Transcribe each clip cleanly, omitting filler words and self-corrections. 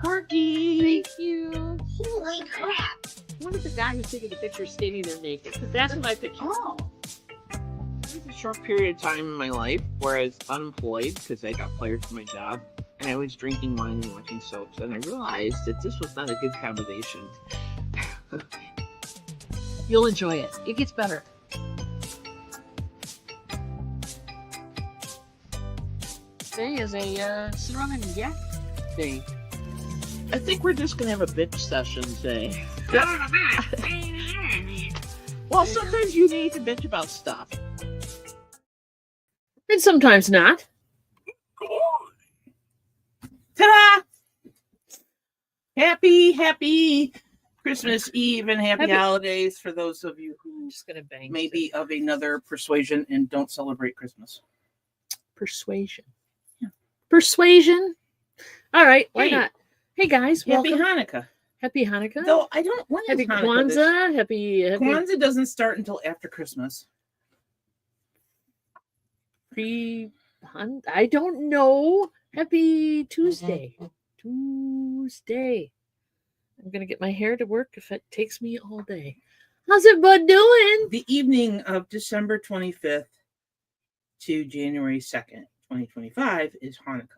Parky. Thank you. Holy crap. What is the guy who's taking the picture standing there naked? Because that's my picture. Oh. There was a short period of time in my life where I was unemployed because I got fired from my job. And I was drinking wine and watching soaps. And I realized that this was not a good combination. You'll enjoy it. It gets better. Today is a sit around and yak day. I think we're just going to have a bitch session today. Well, sometimes you need to bitch about stuff. And sometimes not. Ta-da! Happy Christmas Eve and happy holidays for those of you who I'm just gonna bang may be of another persuasion and don't celebrate Christmas. Persuasion. Yeah. Persuasion. All right, why not? Hey guys, Happy welcome. Hanukkah. Happy Hanukkah. Though I don't. When Happy is Hanukkah? Kwanzaa. Happy Kwanzaa doesn't start until after Christmas. I don't know. Happy Tuesday. Tuesday. I'm gonna get my hair to work if it takes me all day. How's it bud doing? The evening of December 25th to January 2nd, 2025 is Hanukkah.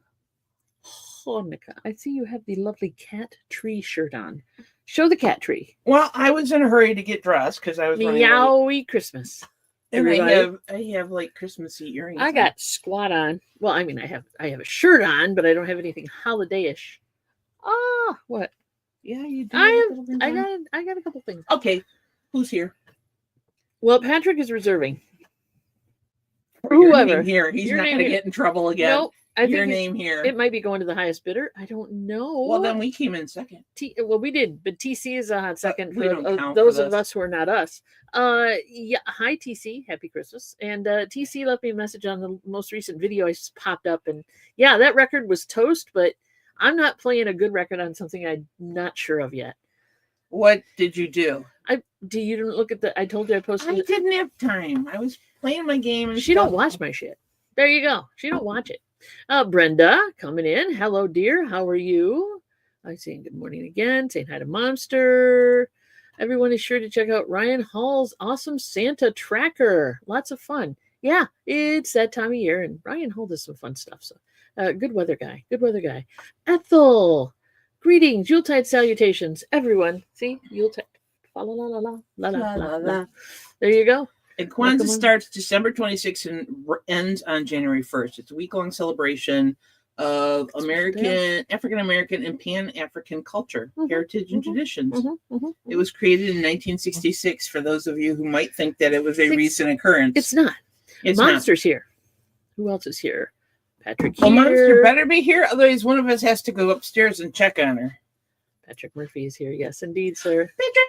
Hanukkah. I see you have the lovely cat tree shirt on. Show the cat tree. Well, I was in a hurry to get dressed because I was running late. Meowie Christmas. And I have like Christmassy earrings. I got squat on. Well, I mean, I have a shirt on, but I don't have anything holiday-ish. Oh, what? Yeah, you do. I got a couple things. Okay, who's here? Well, Patrick is reserving. Whoever here, he's not going to get in trouble again. Nope. I your name here. It might be going to the highest bidder. I don't know. Well, then we came in second. Well, we did, but TC is a hot second for those of us who are not us. Yeah. Hi, TC. Happy Christmas. And TC left me a message on the most recent video I just popped up, and yeah, that record was toast. But I'm not playing a good record on something I'm not sure of yet. What did you do? You didn't look at the. I told you I posted. I didn't have time. I was playing my game, and she don't watch my shit. There you go. She don't watch it. Brenda coming in. Hello, dear. How are you? I'm saying good morning again. Saying hi to Monster. Everyone is sure to check out Ryan Hall's awesome Santa tracker. Lots of fun. Yeah, it's that time of year, and Ryan Hall does some fun stuff. So, good weather guy. Good weather guy. Ethel. Greetings. Yuletide salutations, everyone. See, Yuletide. La la la la la la la la. There you go. And Kwanzaa starts December 26th and ends on January 1st. It's a week-long celebration of African-American, and Pan-African culture, heritage, and traditions. It was created in 1966, for those of you who might think that it was a recent occurrence. It's not. Monster's here. Who else is here? Patrick here. Well, Monster better be here, otherwise one of us has to go upstairs and check on her. Patrick Murphy is here. Yes, indeed, sir. Patrick.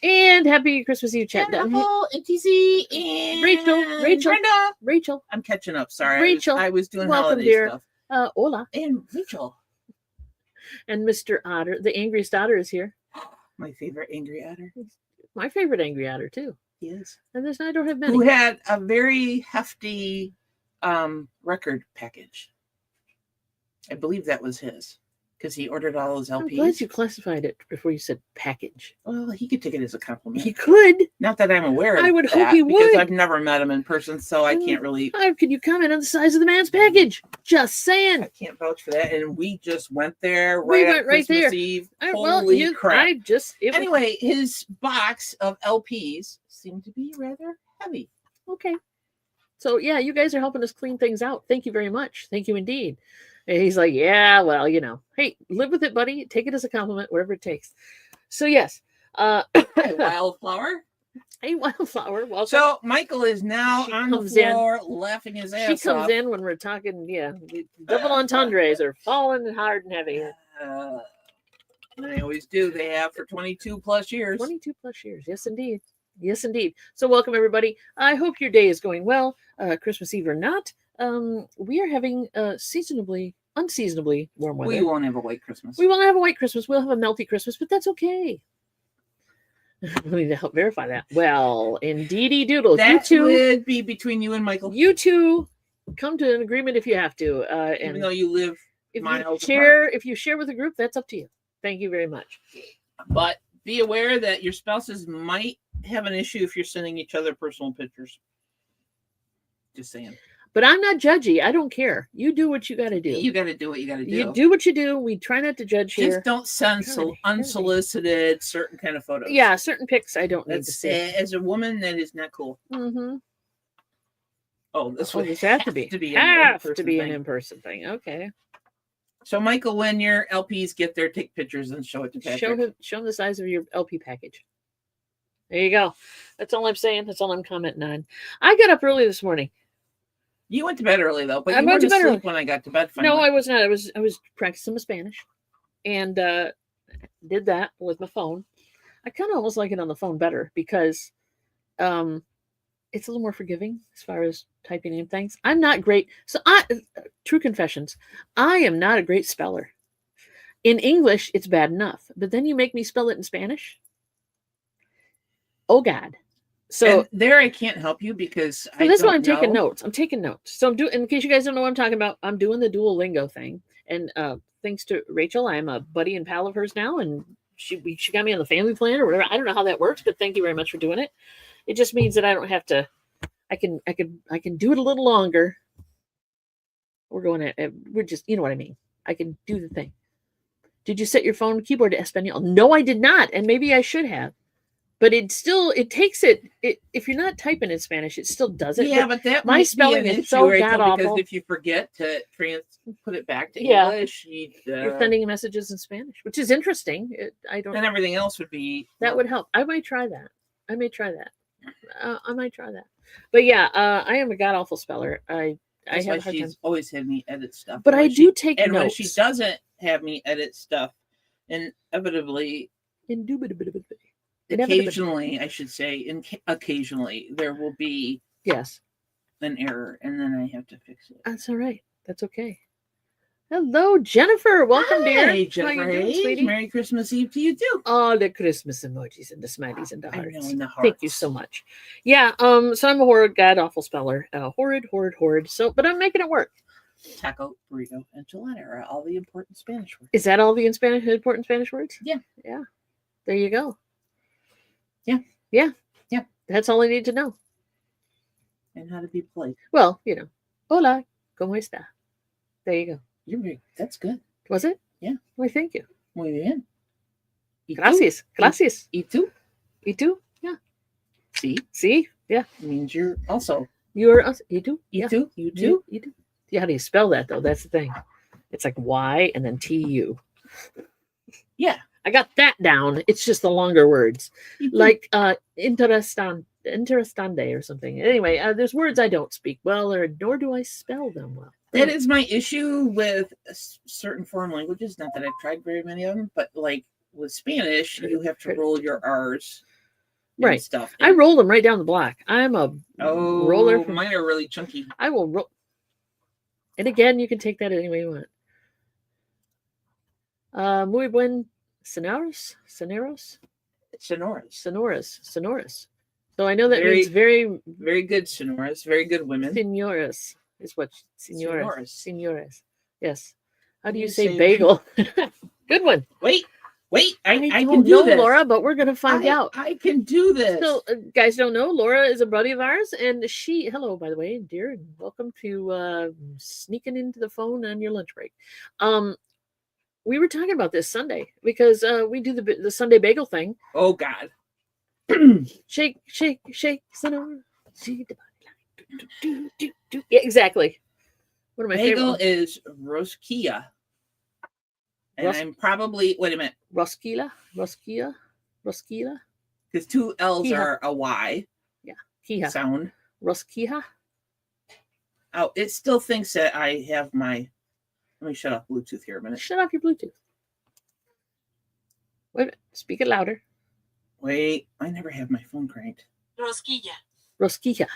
And happy Christmas Eve, chat. And TC and Rachel, Brenda. Rachel. I'm catching up. Sorry, Rachel. I was doing welcome, holiday dear. stuff. Hola. And Rachel. And Mr. Otter, the angriest otter, is here. My favorite angry otter. My favorite angry otter too. He is. And I don't have many. Who had a very hefty record package. I believe that was his, because he ordered all those LPs. I'm glad you classified it before you said package. Well, he could take it as a compliment. He could. Not that I'm aware of. I would hope he would. Because I've never met him in person, so I can't really. How can you comment on the size of the man's package? Just saying. I can't vouch for that. And we just went there we went right Christmas there. Eve. Holy crap. Anyway, his box of LPs seemed to be rather heavy. Okay. So, yeah, you guys are helping us clean things out. Thank you very much. Thank you indeed. And he's like, yeah, well, hey, live with it, buddy. Take it as a compliment, whatever it takes. So, yes. Hey, Wildflower. Hey, Wildflower. Welcome. So, Michael is now on the floor laughing his ass off. She comes in when we're talking, double entendres are falling hard and heavy. They always do. They have for 22 plus years. 22 plus years. Yes, indeed. Yes, indeed. So, welcome, everybody. I hope your day is going well, Christmas Eve or not. We are having unseasonably warm weather. We won't have a white Christmas. We won't have a white Christmas. We'll have a melty Christmas, but that's okay. We need to help verify that. Well, indeedy doodles. That would be between you and Michael. You two come to an agreement if you have to. Even though you live if miles you share, if you share with a group, that's up to you. Thank you very much. But be aware that your spouses might have an issue if you're sending each other personal pictures. Just saying. But I'm not judgy. I don't care. You do what you got to do. You got to do what you got to do. You do what you do. We try not to judge here. Just don't send unsolicited certain kind of photos. Yeah, certain pics I don't need to see. As a woman, that is not cool. Mm-hmm. Oh, this would this have to be an in-person thing. Okay. So, Michael, when your LPs get there, take pictures and show it to Patrick. Show him the size of your LP package. There you go. That's all I'm saying. That's all I'm commenting on. I got up early this morning. You went to bed early though, but you went to bed early when I got to bed. Finally. No, I was not. I was practicing my Spanish, and did that with my phone. I kind of almost like it on the phone better because it's a little more forgiving as far as typing in things. I'm not great. So true confessions, I am not a great speller. In English, it's bad enough, but then you make me spell it in Spanish. Oh God. So and there I can't help you because that's why I'm taking notes. I'm taking notes. So I'm doing, in case you guys don't know what I'm talking about, I'm doing the Duolingo thing. And thanks to Rachel, I'm a buddy and pal of hers now, and she got me on the family plan or whatever. I don't know how that works, but thank you very much for doing it. It just means that I don't have to. I can do it a little longer. We're just, you know what I mean. I can do the thing. Did you set your phone keyboard to Espanol? No, I did not, and maybe I should have. But it takes it. If you're not typing in Spanish, it still does it. Yeah, but that my spelling is so god awful. Because if you forget to put it back to English, you're sending messages in Spanish, which is interesting. And everything else would be would help. I might try that. I might try that. But yeah, I am a god awful speller. That's why she's always had me edit stuff. But I do take notes. And when she doesn't have me edit stuff, indubitably, occasionally, I should say, occasionally, there will be an error, and then I have to fix it. That's all right. That's okay. Hello, Jennifer. Welcome, dear. Hey, Jennifer. Hey, Merry Christmas Eve to you too. Oh, the Christmas emojis and the smileys and the hearts. I know, and the hearts. Thank you so much. Yeah. So I'm a horrid, god awful speller. Horrid. So, but I'm making it work. Taco, burrito, enchilada are all the important Spanish words. Is that all the important Spanish words? Yeah. Yeah. There you go. Yeah. That's all I need to know. And how to be polite. Well, hola, ¿cómo está? There you go. That's good. Was it? Yeah. Why, thank you. Muy bien. Gracias. Gracias. ¿Y tú? ¿Y tú? Yeah. See? Yeah. It means you're also. You're also. ¿Y tú? ¿Y tú? You too? ¿Y tú? Yeah, how do you spell that, though? That's the thing. It's like Y and then TU. Yeah. I got that down. It's just the longer words. Like interesante or something. Anyway, there's words I don't speak well, nor do I spell them well. That is my issue with certain foreign languages. Not that I've tried very many of them, but like with Spanish, you have to roll your R's. Right. Stuff. I roll them right down the block. I'm a roller. Mine are really chunky. I will roll. And again, you can take that any way you want. Muy buen sonoros. So I know that means very, very good sonoras, very good women. Senoras is what senoras. Yes. How do you say bagel? Good one. Wait. I can do know, this, Laura, but we're gonna find out. I can do this. So, guys don't know, Laura is a buddy of ours, and hello, by the way, dear, and welcome to sneaking into the phone on your lunch break. We were talking about this Sunday because we do the Sunday bagel thing. Oh God! Shake, Sonora. See the body line. Do. Yeah, exactly. One of my bagel favorite is rosquilla. And I'm probably wait a minute. Rosquilla. Because two L's are a Y. Yeah. Quija. Sound. Rosquilla. Oh, it still thinks that I have my. Let me shut off Bluetooth here a minute. Shut off your Bluetooth. Wait a minute. Speak it louder. Wait, I never have my phone cranked. Rosquilla.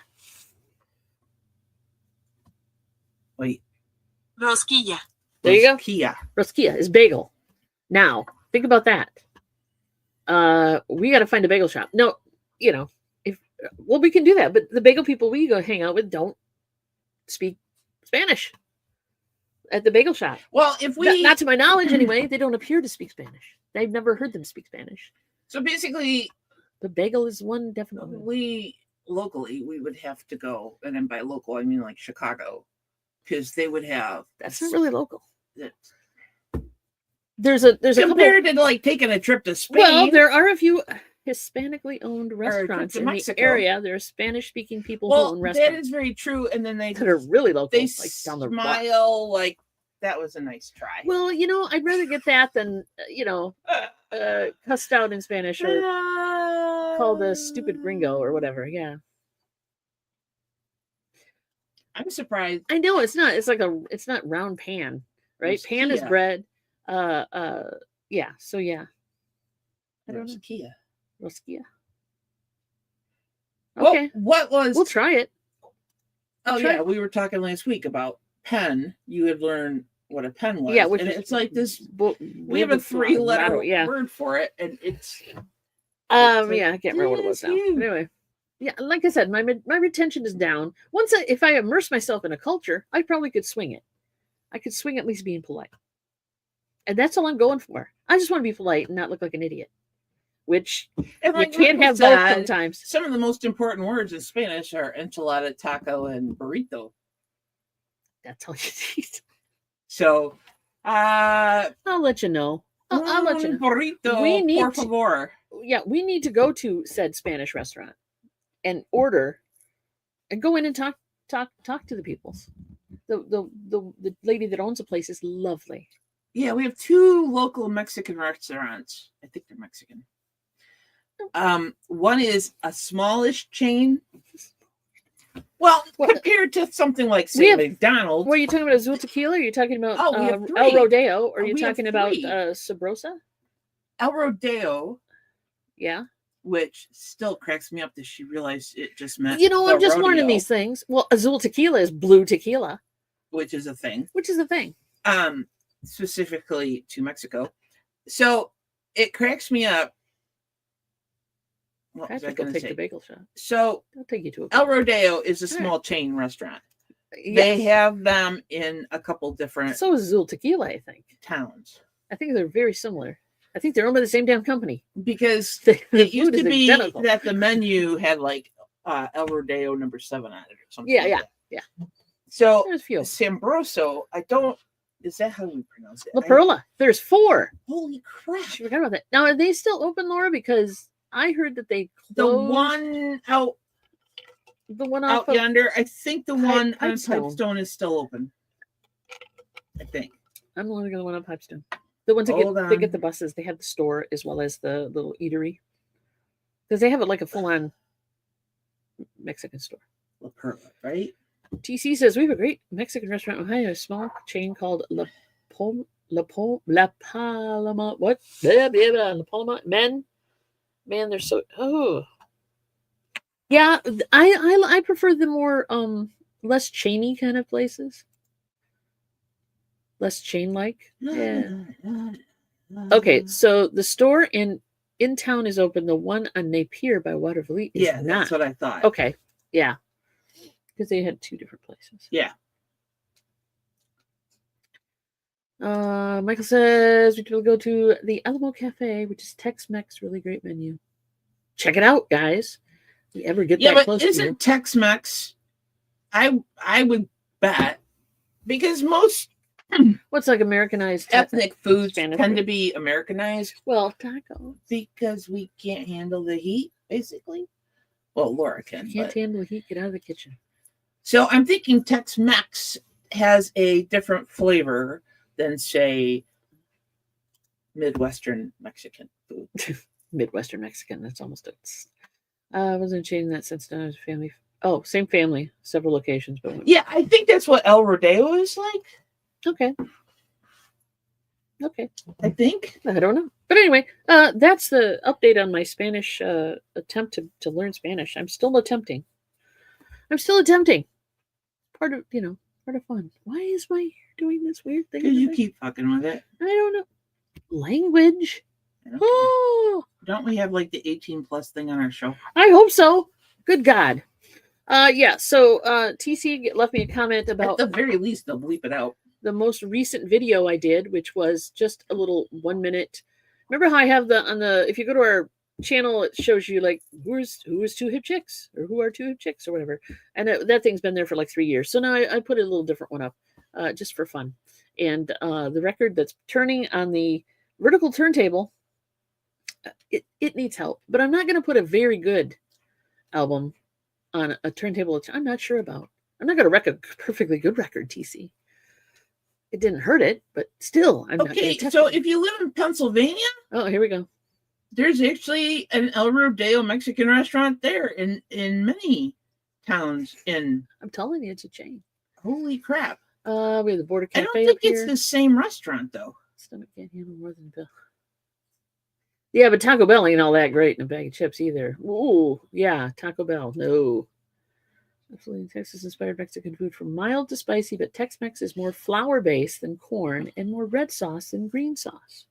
Wait. Rosquilla. There you go. Rosquilla is bagel. Now, think about that. We got to find a bagel shop. No, we can do that. But the bagel people we go hang out with don't speak Spanish. at the bagel shop. Well, if we Not to my knowledge, anyway, they don't appear to speak Spanish. I've never heard them speak Spanish. so basically, But bagel is one definitely. we locally we would have to go, and then by local I mean like Chicago, because they would have. That's not really local. That, There's a couple. compared to like taking a trip to Spain. Well, there are a few Hispanically owned trip restaurants to in Mexico. the area. There are Spanish-speaking people who well, own that restaurants is very true. And then they that are really local, they like down the block. smile like that was a nice try. Well, I'd rather get that than cussed out in Spanish or called a stupid gringo or whatever. Yeah, I'm surprised. I know it's not. It's it's not round pan, right? Pan is Rosquilla. bread. Yeah. So yeah, I don't know. Rosquilla. Rosquilla. Well, Okay, what was? we'll try it. Oh try yeah, we were talking last week about pen. You had learned what a pen was. Yeah, which and is- it's like this. We We have a 3-letter Yeah. word for it, and it's. Yeah, I can't remember what it was now. Yes, you. But anyway, yeah, like I said, my retention is down. If I immerse myself in a culture, I probably could swing it. I could swing at least being polite, and that's all I'm going for. I just want to be polite and not look like an idiot, which And you like can't Michael have both said, sometimes. Some of the most important words in Spanish are enchilada, taco, and burrito. That's all you need. So, I'll let you know. I'll let you know. Burrito, We need por to- favor. Yeah, we need to go to said Spanish restaurant and order, and go in and talk to the peoples. The lady that owns the place is lovely. Yeah, we have 2 local Mexican restaurants. I think they're Mexican. One is a smallish chain. Well, What- compared to something like We say have- McDonald's. What are you talking about? Azul Tequila? Are you talking about Oh, we have El 3. Rodeo? Or are you We have talking about 3. Sabrosa? El Rodeo, Yeah. which still cracks me up that she realized it just meant I'm just learning rodeo, these things. Well, Azul Tequila is blue tequila, which is a thing. which is a thing. Specifically to Mexico. So it cracks me up. What I was have I to go going to take the say? bagel shop. So I'll take you to a El Rodeo is a All right. small chain restaurant. yeah. They have them in a couple different So is Azul Tequila, I think. towns I think they're very similar. I think they're owned by the same damn company. because The it used food to is be identical. that the menu had like El Rodeo number 7 on it or something. Yeah, like yeah, that. yeah. So There's a few. Sambroso, is that how we pronounce it? La Perla. There's 4. Holy crap. I forgot about that. Now, are they still open, Laura? Because I heard that they The closed one out the one off out of yonder, I think the one on Pipestone. Pipestone is still open. I think. I'm only going to one on Pipestone. The ones that Hold get on. the buses, they have the store as well as the little eatery. Because they have it like a full-on Mexican store. La Perla, right? TC says we have a great Mexican restaurant in Ohio, a small chain called La Paloma. What? Blah, blah, blah, La Paloma. Man, they're so. Oh, yeah. I prefer the more less chainy kind of places. Less chain like. Yeah. Okay, so the store in town is open. The one on Napier by Watervliet is Yeah, not. that's what I thought. Okay, yeah, because they had 2 different places. Yeah. Michael says we will go to the Alamo Cafe, which is Tex-Mex, really great menu. Check it out, guys. If you ever get Yeah, that but close to you. isn't Tex-Mex? I would bet because most What's like Americanized ethnic foods Spanish tend to food? be Americanized Well, tacos. because we can't handle the heat, basically. Well, Laura can. Can't But. handle the heat. Get out of the kitchen. So I'm thinking Tex-Mex has a different flavor than, say, Midwestern Mexican food. Midwestern Mexican. That's almost it. I wasn't changing that since I was a family. Oh, same family, several locations, but Yeah, I think that's what El Rodeo is like. okay. Okay. I think. I don't know. But anyway, that's the update on my Spanish attempt to learn Spanish. I'm still attempting. Part of fun. Why is my hair doing this weird thing? Because you keep fucking with it. I don't know. Language. Okay. Oh, Don't we have like the 18+ thing on our show? I hope so. Good God. Yeah. So TC left me a comment At about the very least, they'll bleep it out. the most recent video I did, which was just a little 1 minute. Remember how I have if you go to our channel, it shows you like who is two hip chicks or who are two hip chicks or whatever. And that thing's been there for like 3 years. So now I put a little different one up just for fun. And the record that's turning on the vertical turntable, it needs help. But I'm not going to put a very good album on a turntable I'm not sure about. I'm not going to wreck a perfectly good record, TC. It didn't hurt it, but still, I'm not going to touch so it. if you live in Pennsylvania, oh, here we go. There's actually an El Rodeo Mexican restaurant there in many towns in. I'm telling you, it's a chain. Holy crap! We have the Border Cafe. I don't think it's here. the same restaurant though. Stomach can't handle more than Bill. Yeah, but Taco Bell ain't all that great in a bag of chips either. Ooh, yeah, Taco Bell. No. Absolutely, Texas-inspired Mexican food from mild to spicy, but Tex-Mex is more flour-based than corn and more red sauce than green sauce.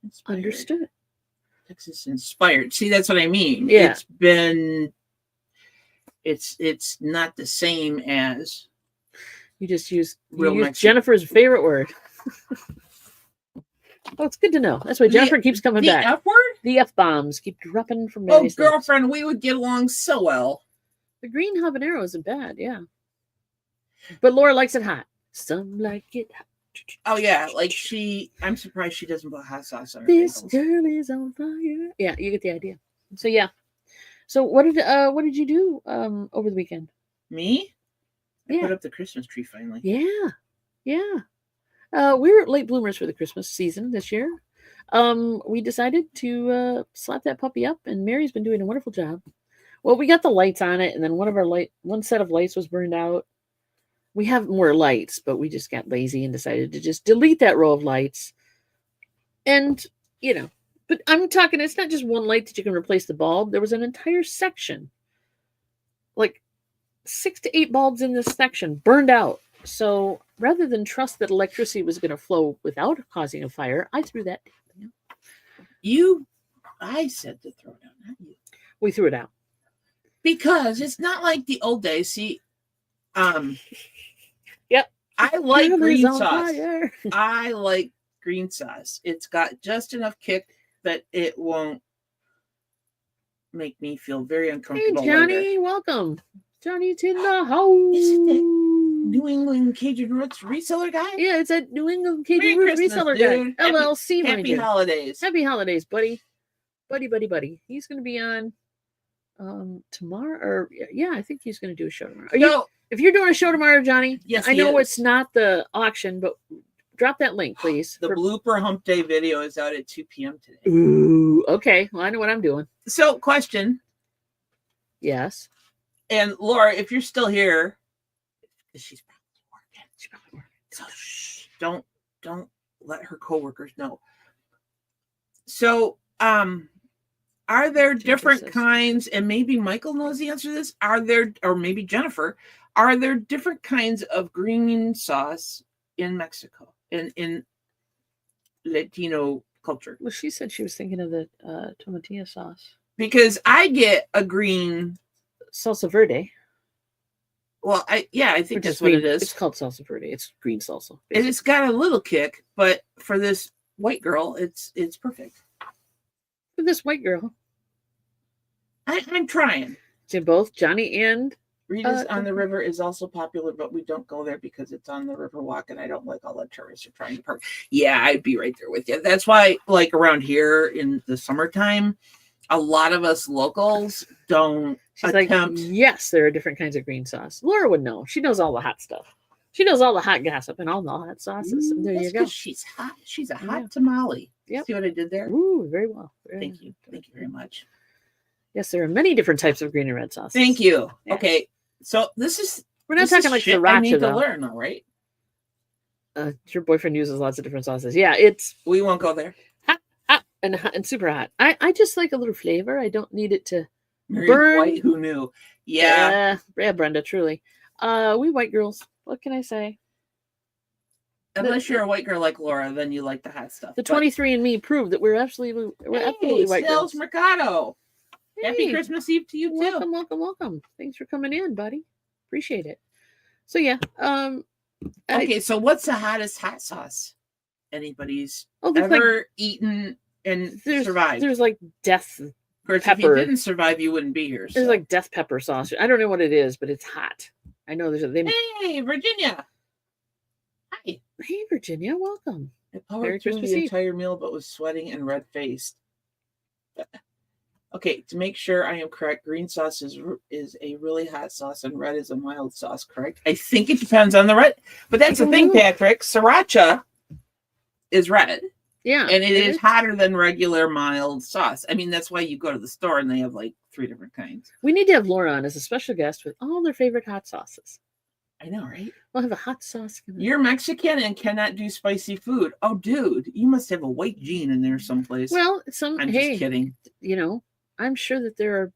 Inspired. Understood. Texas-inspired. See, that's what I mean. Yeah. It's not the same as. You just use Jennifer's favorite word. Oh, it's good to know. That's why Jennifer keeps coming back. The F word? The F-bombs keep dropping from Mary's girlfriend, we would get along so well. The green habanero isn't bad, yeah. But Laura likes it hot. Some like it hot. Oh, yeah. Like I'm surprised she doesn't put hot sauce on her This bagels. girl is on fire. Yeah, you get the idea. So, yeah. So, what did you do over the weekend? Me? I Yeah. put up the Christmas tree finally. Yeah. Yeah. We're late bloomers for the Christmas season this year. We decided to slap that puppy up, and Mary's been doing a wonderful job. Well, we got the lights on it, and then one set of lights was burned out. We have more lights, but we just got lazy and decided to just delete that row of lights. And, but I'm talking, it's not just one light that you can replace the bulb. There was an entire section, like 6 to 8 bulbs in this section burned out. So rather than trust that electricity was going to flow without causing a fire, I threw that down. I said to throw it out, not you. We threw it out. Because it's not like the old days. See, yep. I like green sauce. I like green sauce. It's got just enough kick that it won't make me feel very uncomfortable. Hey, Johnny, later. Welcome. Johnny's in the house. Isn't that New England Cajun Roots reseller guy? Yeah, it's that New England Cajun Roots reseller dude. guy. LLC, Happy holidays. Happy holidays, buddy. Buddy. He's going to be on tomorrow, or yeah, I think he's going to do a show tomorrow. If you're doing a show tomorrow, Johnny, yes, I know it's not the auction, but drop that link, please. The blooper hump day video is out at 2 p.m. today. Ooh, okay. Well, I know what I'm doing. So, question. Yes. And Laura, if you're still here, because she's probably working. So don't let her coworkers know. So, are there different kinds, and maybe Michael knows the answer to this, or maybe Jennifer, are there different kinds of green sauce in Mexico, in Latino culture? Well, she said she was thinking of the tomatilla sauce. Because I get a green salsa verde. Well, I think that's what it is. It's called salsa verde. It's green salsa. Basically. And it's got a little kick, but for this white girl, it's perfect. For this white girl, I'm trying. So both Johnny and Rita's on the River is also popular, but we don't go there because it's on the river walk, and I don't like all the tourists are trying to park. Yeah, I'd be right there with you. That's why, like around here in the summertime, a lot of us locals don't attempt. Like, yes, there are different kinds of green sauce. Laura would know. She knows all the hot stuff. She knows all the hot gossip and all the hot sauces. There you go. She's hot. She's a hot tamale. Yep. See what I did there? Ooh, very well. Thank you. Thank you very much. Yes, there are many different types of green and red sauces. Thank you. Yeah. Okay, so we're not talking like sriracha. I need to learn, all right? Your boyfriend uses lots of different sauces. Yeah, we won't go there. Hot and super hot. I just like a little flavor. I don't need it to burn. White, who knew? Yeah, Brenda, truly. We white girls. What can I say? Unless you're a white girl like Laura, then you like the hot stuff. The 23andMe proved that we're absolutely white girls. Mercado. Hey, happy Christmas Eve to you too. Welcome. Thanks for coming in, buddy. Appreciate it. So yeah, Okay, so what's the hottest hot sauce anybody's ever eaten and survived? There's like death Of course, pepper. if you didn't survive, you wouldn't be here. There's like death pepper sauce. I don't know what it is, but it's hot. I know there's a. Hey, Virginia. Hi. Hey, Virginia. Welcome. I powered through the entire meal, but was sweating and red-faced. Okay, to make sure I am correct, green sauce is a really hot sauce and red is a mild sauce, correct? I think it depends on the red. But that's the thing, Patrick. Sriracha is red. Yeah. And it is hotter than regular mild sauce. I mean, that's why you go to the store and they have like 3 different kinds. We need to have Laura on as a special guest with all their favorite hot sauces. I know, right? We'll have a hot sauce. You're Mexican and cannot do spicy food. Oh, dude, you must have a white gene in there someplace. Well, I'm just kidding. You know, I'm sure that there are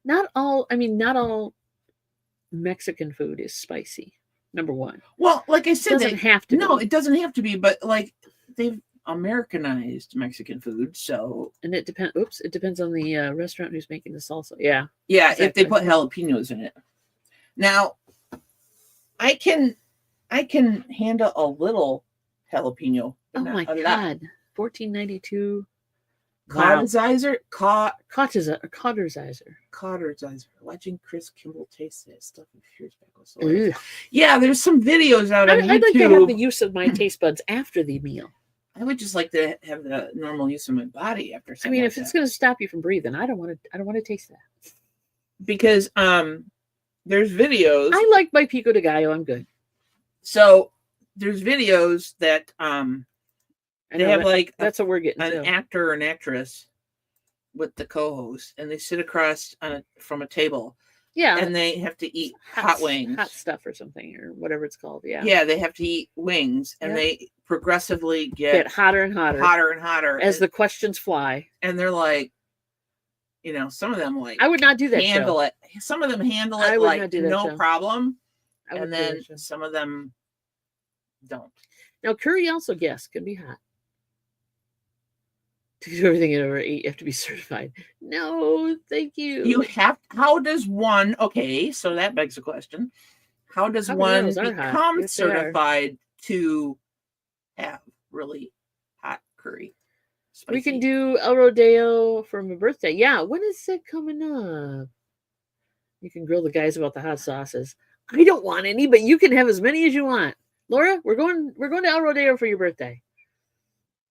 not all Mexican food is spicy. Number one. Well, like I said, it doesn't have to. No, it doesn't have to be. But like they've Americanized Mexican food, so and it depends. Oops, it depends on the restaurant who's making the salsa. Yeah, yeah. Exactly. If they put jalapenos in it, now I can handle a little jalapeno. Oh my God, $14.92. Cauterizer. Watching Chris Kimball taste that stuff in Fierce Back. Yeah, there's some videos out on YouTube. I'd like to have the use of my taste buds after the meal. I would just like to have the normal use of my body after. I mean, if it's going to stop you from breathing, I don't want to taste that. Because there's videos. I like my pico de gallo. I'm good. So there's videos that they have like that's what we're getting. An actor or an actress with the co-host, and they sit across from a table. Yeah, and they have to eat hot wings, hot stuff, or something, or whatever it's called. Yeah, yeah, they have to eat wings, and they progressively get hotter and hotter, as the questions fly. And they're like, you know, some of them like I would not do that. Handle it. Some of them handle it like no problem, and then some of them don't. Now, curry also, can be hot. To do everything you ever eat, you have to be certified. No, thank you. You have. How does one? Okay, so that begs the question: how does one become certified to have really hot curry? Spicy? We can do El Rodeo for my birthday. Yeah, when is it coming up? You can grill the guys about the hot sauces. I don't want any, but you can have as many as you want. Laura, we're going to El Rodeo for your birthday.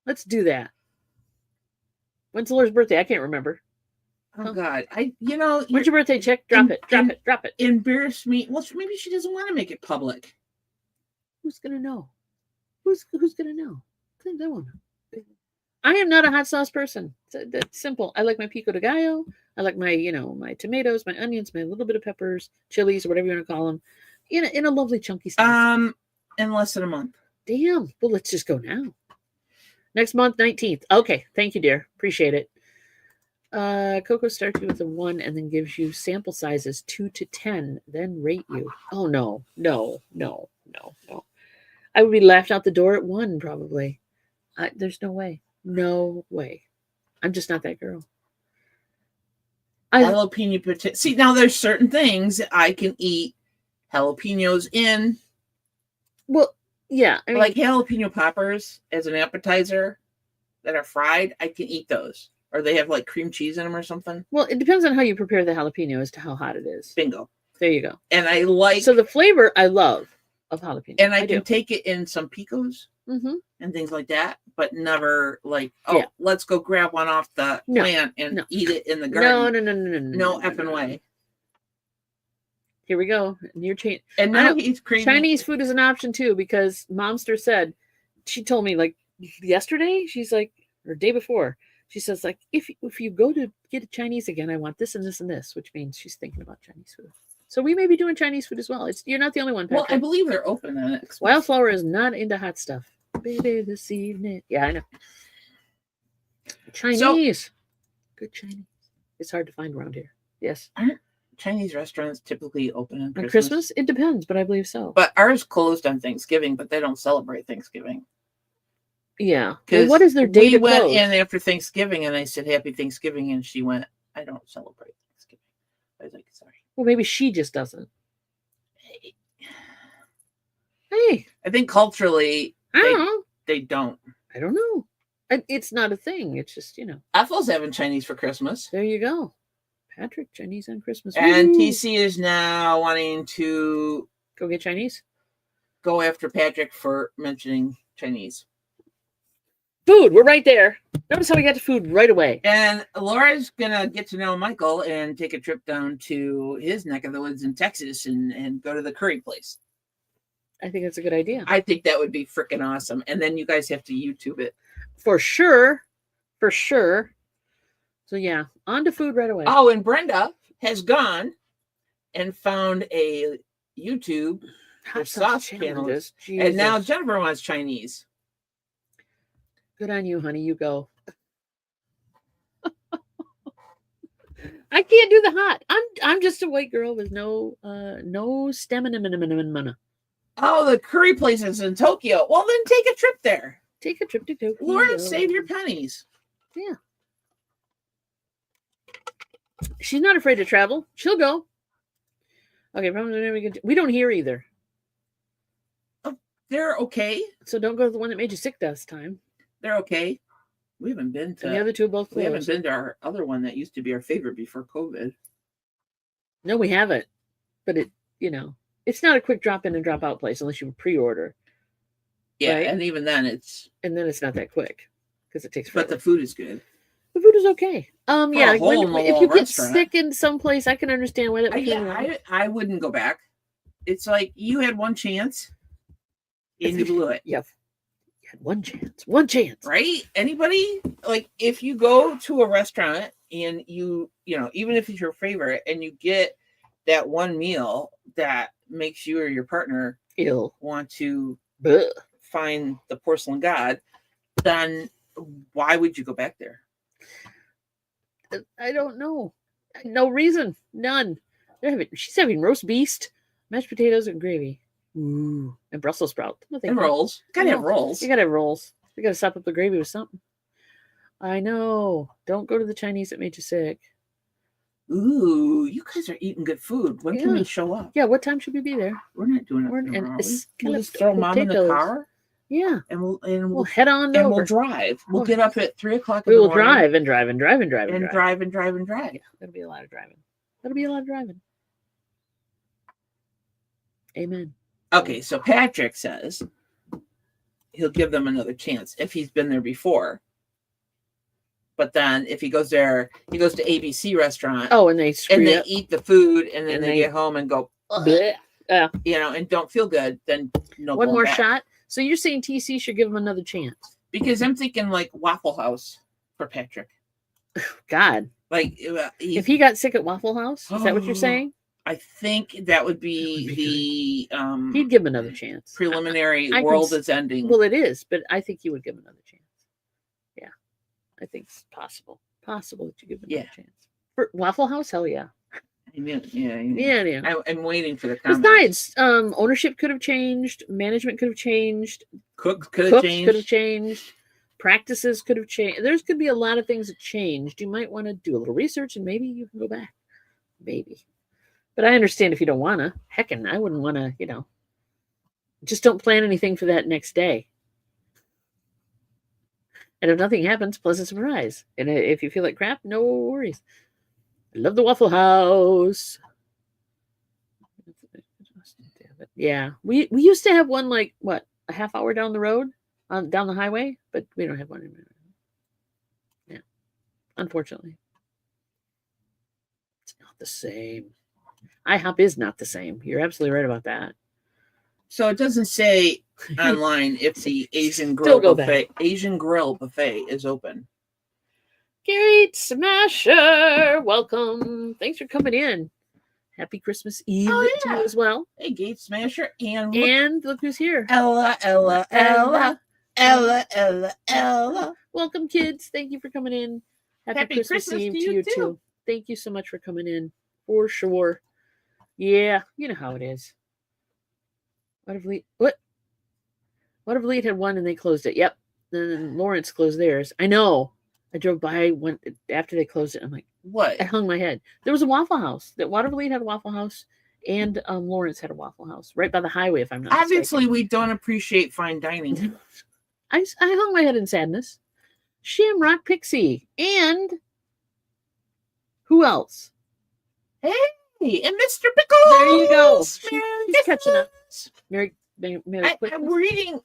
Let's do that. When's Laura's birthday? I can't remember. Oh God, when's your birthday? Check. Drop it. Embarrass me. Well, maybe she doesn't want to make it public. Who's gonna know? Who's gonna know? I won't know. I am not a hot sauce person. That's simple. I like my pico de gallo. I like my, my tomatoes, my onions, my little bit of peppers, chilies, or whatever you want to call them, in a lovely chunky stuff. In less than a month. Damn. Well, let's just go now. Next month, 19th. Okay. Thank you, dear. Appreciate it. Coco starts you with a 1 and then gives you sample sizes 2 to 10, then rate you. Oh, no. I would be laughed out the door at 1, probably. There's no way. No way. I'm just not that girl. Jalapeno potato. See, now there's certain things that I can eat jalapenos in. Well, yeah. I mean, like jalapeno poppers as an appetizer that are fried, I can eat those. Or they have like cream cheese in them or something. Well, it depends on how you prepare the jalapeno as to how hot it is. Bingo. There you go. And I like... So the flavor I love of jalapeno. And I can take it in some picos and things like that, but never like, let's go grab one off the plant and eat it in the garden. No effing way. Here we go. And now he's crazy. Chinese food is an option too, because Momster said, she told me like yesterday, she's like, or day before, she says like, if you go to get a Chinese again, I want this and this and this, which means she's thinking about Chinese food. So we may be doing Chinese food as well. You're not the only one, Patrick. Well, I believe they're open on it. Wildflower is not into hot stuff. Baby, this evening. Yeah, I know. Chinese. Good Chinese. It's hard to find around here. Yes. Aren't Chinese restaurants typically open on Christmas? Christmas? It depends, but I believe so. But ours closed on Thanksgiving, but they don't celebrate Thanksgiving. Yeah. Well, what is their day to close? We went in after Thanksgiving, and I said, Happy Thanksgiving, and she went, I don't celebrate Thanksgiving. I was like, sorry. Well, maybe she just doesn't. Hey, I think culturally I don't know. they don't. I don't know. It's not a thing. It's just, Ethel's having Chinese for Christmas. there you go. Patrick, Chinese on Christmas. And Woo! TC is now wanting to Go get Chinese. go after Patrick for mentioning Chinese. Food, we're right there. Notice how we got to food right away. And Laura's gonna get to know Michael and take a trip down to his neck of the woods in Texas and go to the curry place. I think that's a good idea. I think that would be freaking awesome. And then you guys have to YouTube it. For sure. For sure. So yeah, on to food right away. Oh, and Brenda has gone and found a YouTube Hot sauce challenges. and now Jesus. Jennifer wants Chinese. Good on you, honey. You go. I can't do the hot. I'm just a white girl with no stamina. Oh, the curry place is in Tokyo. Well, then take a trip there. Take a trip to Tokyo. Laura, save your pennies. Yeah. She's not afraid to travel. She'll go. Okay, we don't hear either. They're okay. So don't go to the one that made you sick this time. They're okay. We haven't been to And the other two are both we haven't closed. been to our other one that used to be our favorite before COVID. No, we haven't. But it's not a quick drop in and drop out place unless you pre-order. Yeah, Right. and even then it's And then it's not that quick because it takes forever. but the food is good. The food is okay. Yeah, a hole in the if wall you get restaurant. sick in some place, I can understand why that would be wrong. I wouldn't go back. It's like you had one chance and you blew it. Yeah. You had one chance. One chance. Right? Anybody? Like if you go to a restaurant and you even if it's your favorite and you get that one meal that makes you or your partner Ill. want to Blech. find the porcelain god, then why would you go back there? I don't know. No reason. None. She's having roast beast, mashed potatoes, and gravy. Ooh. And Brussels sprout. No, thank And you. rolls. Gotta have No. rolls. You gotta have rolls. You gotta sop up the gravy with something. I know. Don't go to the Chinese that made you sick. Ooh, you guys are eating good food. When can Yeah. we show up? Yeah, what time should we be there? We're not doing it. We're- tomorrow, and are we? it's We'll kind just of throw mom in the potatoes. car Yeah. and we'll We'll head on over. and we'll drive. We'll We'll- get up at 3:00 in We the will morning drive and drive and drive and drive and and drive. drive. Yeah, that'll be a lot of driving. That'll be a lot of driving. Amen. Okay, so Patrick says he'll give them another chance if he's been there before. But then if he goes there, he goes to ABC restaurant Oh, and they screw and they up. eat the food and then And they they- get home and go, "Ugh," Blech. and don't feel good, then no One going more back. shot. So you're saying TC should give him another chance? Because I'm thinking like Waffle House for Patrick. God, Like if he got sick at Waffle House, is that what you're Oh. saying? I think that would be the He'd give him another chance. preliminary I can world s- is ending. Well, it is, but I think he would give him another chance. Yeah, I think it's possible. Possible that you give him another chance. For Waffle House, hell yeah. Yeah. I'm waiting for the comments. Besides, ownership could have changed, management could have changed, Cooks could have cooks changed. could have changed, practices could have changed. There's could be a lot of things that changed. You might want to do a little research and maybe you can go back. Maybe. But I understand if you don't want to. Heckin', I wouldn't want to, just don't plan anything for that next day. And if nothing happens, pleasant surprise. And if you feel like crap, no worries. I love the Waffle House. Yeah, we used to have one like what, a half hour down the road, down the highway, but we don't have one anymore. Yeah, unfortunately, it's not the same. IHOP is not the same. You're absolutely right about that. So it doesn't say online if the Asian Still Grill go buffet is open. Gate Smasher, welcome. Thanks for coming in. Happy Christmas Eve to you as well. Hey, Gate Smasher, and Look who's here. Ella. Welcome, kids. Thank you for coming in. Happy Christmas Eve to you too. Thank you so much for coming in. For sure. Yeah, you know how it is. What if Lead had one and they closed it? Yep. Then Lawrence closed theirs. I know. I drove by after they closed it. I'm like, What? I hung my head. There was a Waffle House. That Watervliet had a Waffle House, And Lawrence had a Waffle House right by the highway, if I'm not Obviously, mistaken. we don't appreciate fine dining. I hung my head in sadness. Shamrock Pixie. And who else? Hey, and Mr. Pickles. There you go. Merry She's catching up. Christmas. Merry I'm reading.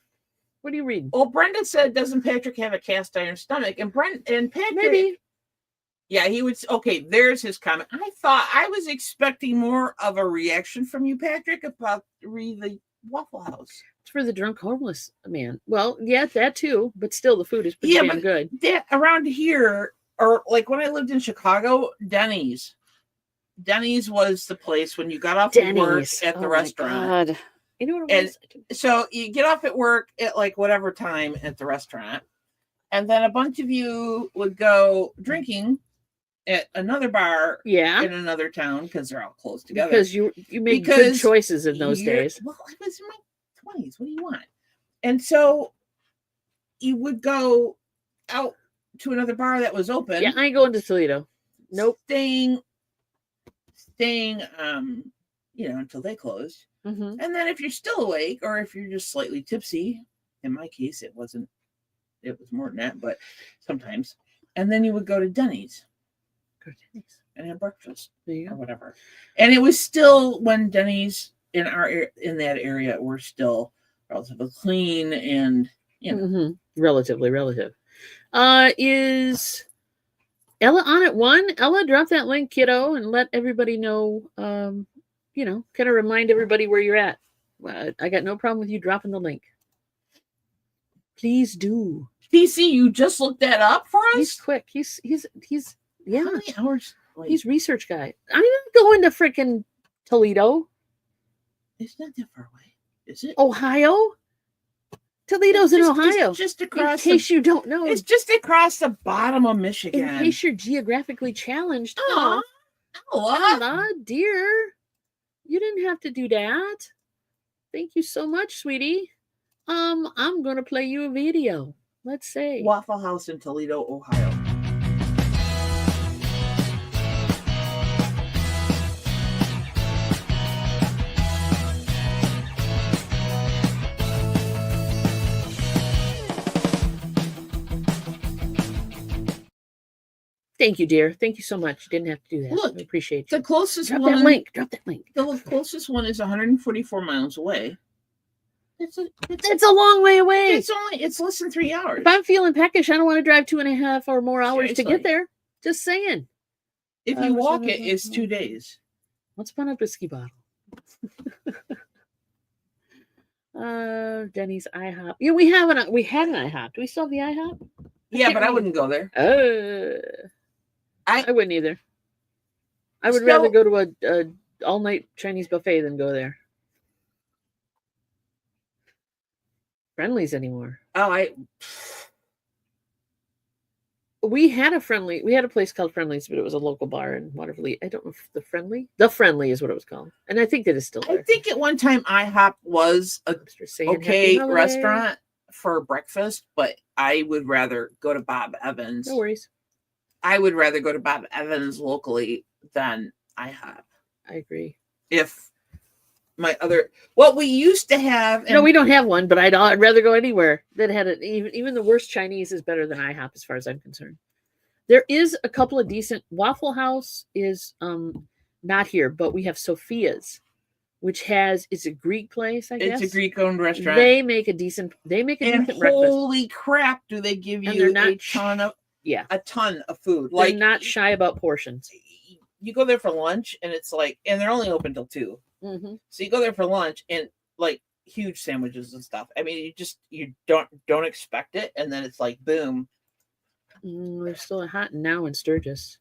What are you reading? Well, Brenda said, "Doesn't Patrick have a cast iron stomach?" And Patrick, Maybe. yeah, he would. Okay, there's his comment. I was expecting more of a reaction from you, Patrick, about the Waffle House. It's for the drunk homeless man. Well, yeah, that too, but still the food is pretty damn good. That around here, or like when I lived in Chicago, Denny's was the place when you got off of work at the restaurant. God. You know what it was? So you get off at work at like whatever time at the restaurant, and then a bunch of you would go drinking at another bar in another town because they're all close together. Because you made good choices in those days. Well, I was in my 20s. What do you want? And so you would go out to another bar that was open. Yeah, I ain't going to Toledo. Nope. Staying until they closed. Mm-hmm. And then if you're still awake or if you're just slightly tipsy, in my case, it was more than that, but sometimes. And then you would go to Denny's. And have breakfast or whatever. And it was still when Denny's in that area were still relatively clean and relative. Is Ella on at 1? Ella, drop that link, kiddo, and let everybody know. Kind of remind everybody where you're at. I got no problem with you dropping the link. Please do. PC, you just looked that up for us? He's quick. He's yeah. How many hours? He's research guy. I'm not going to freaking Toledo. It's not that far away, is it? Ohio? Toledo's in Ohio. Just across. In case you don't know. It's just across the bottom of Michigan. In case you're geographically challenged. Ella, dear. You didn't have to do that. Thank you so much, sweetie. I'm going to play you a video. Let's say Waffle House in Toledo, Ohio. Thank you, dear. Thank you so much. You didn't have to do that. Look, I appreciate you. The closest Drop one. that link. The closest one is 144 miles away. It's a long way away. It's less than 3 hours. If I'm feeling peckish, I don't want to drive 2.5 or more hours to get there. Just saying. If you walk it's 2 days. Let's put up a whiskey bottle. Denny's IHOP. Yeah, we had an IHOP. Do we still have the IHOP? Yeah, but I wouldn't go there. I wouldn't either. I would rather go to a all-night Chinese buffet than go there. Friendlies anymore. We had a place called Friendlies, but it was a local bar in Waterville. I don't know if the Friendly is what it was called. And I think that is still there. I think at one time IHOP was a restaurant for breakfast, but I would rather go to Bob Evans. No worries. I would rather go to Bob Evans locally than IHOP. I agree. If what we used to have. No, we don't have one, but I'd rather go anywhere that had it. Even the worst Chinese is better than IHOP as far as I'm concerned. There is a couple of decent. Waffle House is not here, but we have Sophia's, which it's a Greek place, I guess. It's a Greek-owned restaurant. They make a decent breakfast. Holy crap, do they give you a ton of food. They're not shy about portions. You go there for lunch and it's like, and they're only open till 2. Mm-hmm. So you go there for lunch and like huge sandwiches and stuff. I mean, you don't expect it, and then it's like boom. There's still a Hot and Now in Sturgis.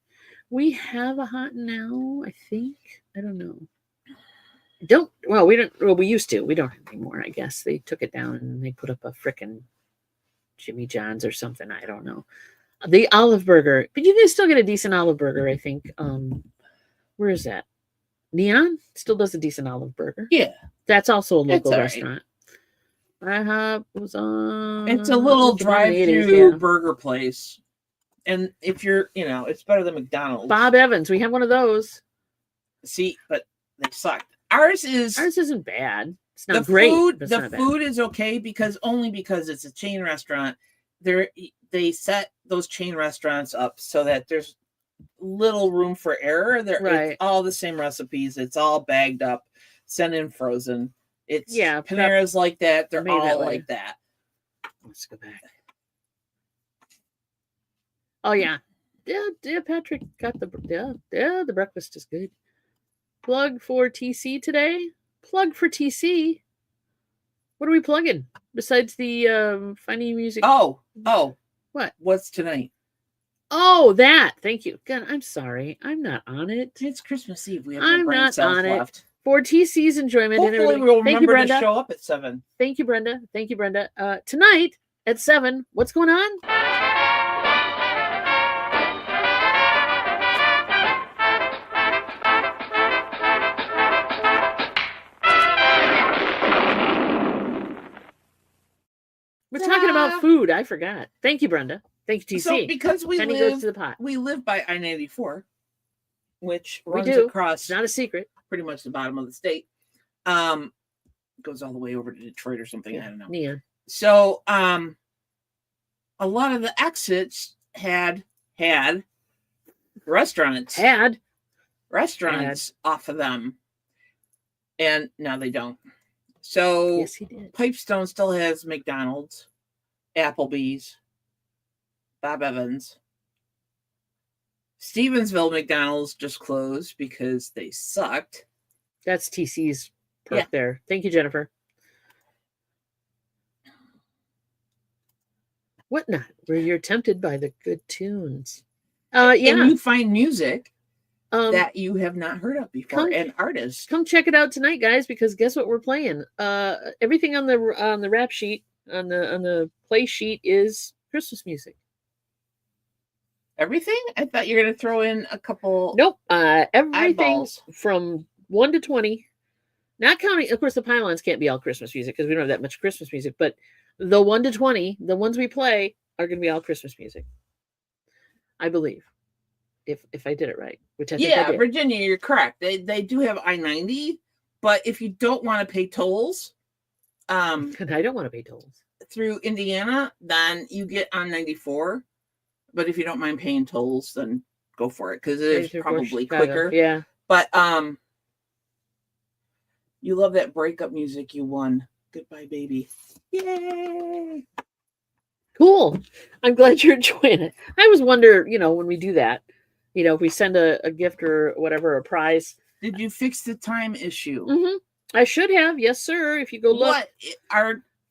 We have a Hot and Now, I think. I don't know. We used to. We don't anymore, I guess. They took it down and they put up a frickin' Jimmy John's or something. I don't know. The Olive Burger. But you can still get a decent Olive Burger, I think. Where is that? Neon still does a decent Olive Burger. Yeah. That's also a local restaurant. IHOP was on. It's a little drive-through burger place. And if you're, it's better than McDonald's. Bob Evans. We have one of those. See, but they sucked. Ours isn't bad. It's the not great. food. But it's The not food is okay because it's a chain restaurant. They set those chain restaurants up so that there's little room for error. It's all the same recipes. It's all bagged up, sent in frozen. It's Panera's like that. They're all like that. Let's go back. Oh yeah. Yeah, Patrick got the breakfast is good. Plug for TC today. Plug for TC. What are we plugging besides the funny music? Oh, what? What's tonight? Oh, that. Thank you. God, I'm sorry. I'm not on it. It's Christmas Eve. We have I'm no brain not cells on left. It. For TC's enjoyment. Hopefully and we'll Thank you, remember Brenda. to show up at 7. Thank you, Brenda. Thank you, Brenda. Tonight at 7, what's going on? We're talking about food. I forgot. Thank you, Brenda. Thank you, TC. So because Penny goes to the pot. We live by I-94, which we runs do. across. It's not a secret. Pretty much the bottom of the state. Goes all the way over to Detroit or something. I don't know. Yeah. So a lot of the exits had restaurants. Off of them. And now they don't. So yes, he did. Pipestone still has McDonald's, Applebee's, Bob Evans. Stevensville McDonald's just closed because they sucked. That's TC's perk there. Thank you, Jennifer. What not? Where you're tempted by the good tunes. And you find music that you have not heard of before and artists. Come check it out tonight, guys, because guess what we're playing? Everything on the rap sheet, on the play sheet is Christmas music. Everything? I thought you were going to throw in a couple. Nope. Everything eyeballs. From 1 to 20. Not counting, of course, the pylons can't be all Christmas music because we don't have that much Christmas music. But the 1 to 20, the ones we play, are going to be all Christmas music. I believe, if I did it right, which I think I did. Virginia, you're correct. They do have I-90, but if you don't want to pay tolls, and I don't want to pay tolls through Indiana, then you get on 94. But if you don't mind paying tolls, then go for it because it is probably quicker. Yeah. But you love that breakup music you won. Goodbye, baby. Yay! Cool. I'm glad you're enjoying it. I always wonder, when we do that, if we send a gift or whatever, a prize. Did you fix the time issue? Mm-hmm. I should have. Yes, sir. If you go look.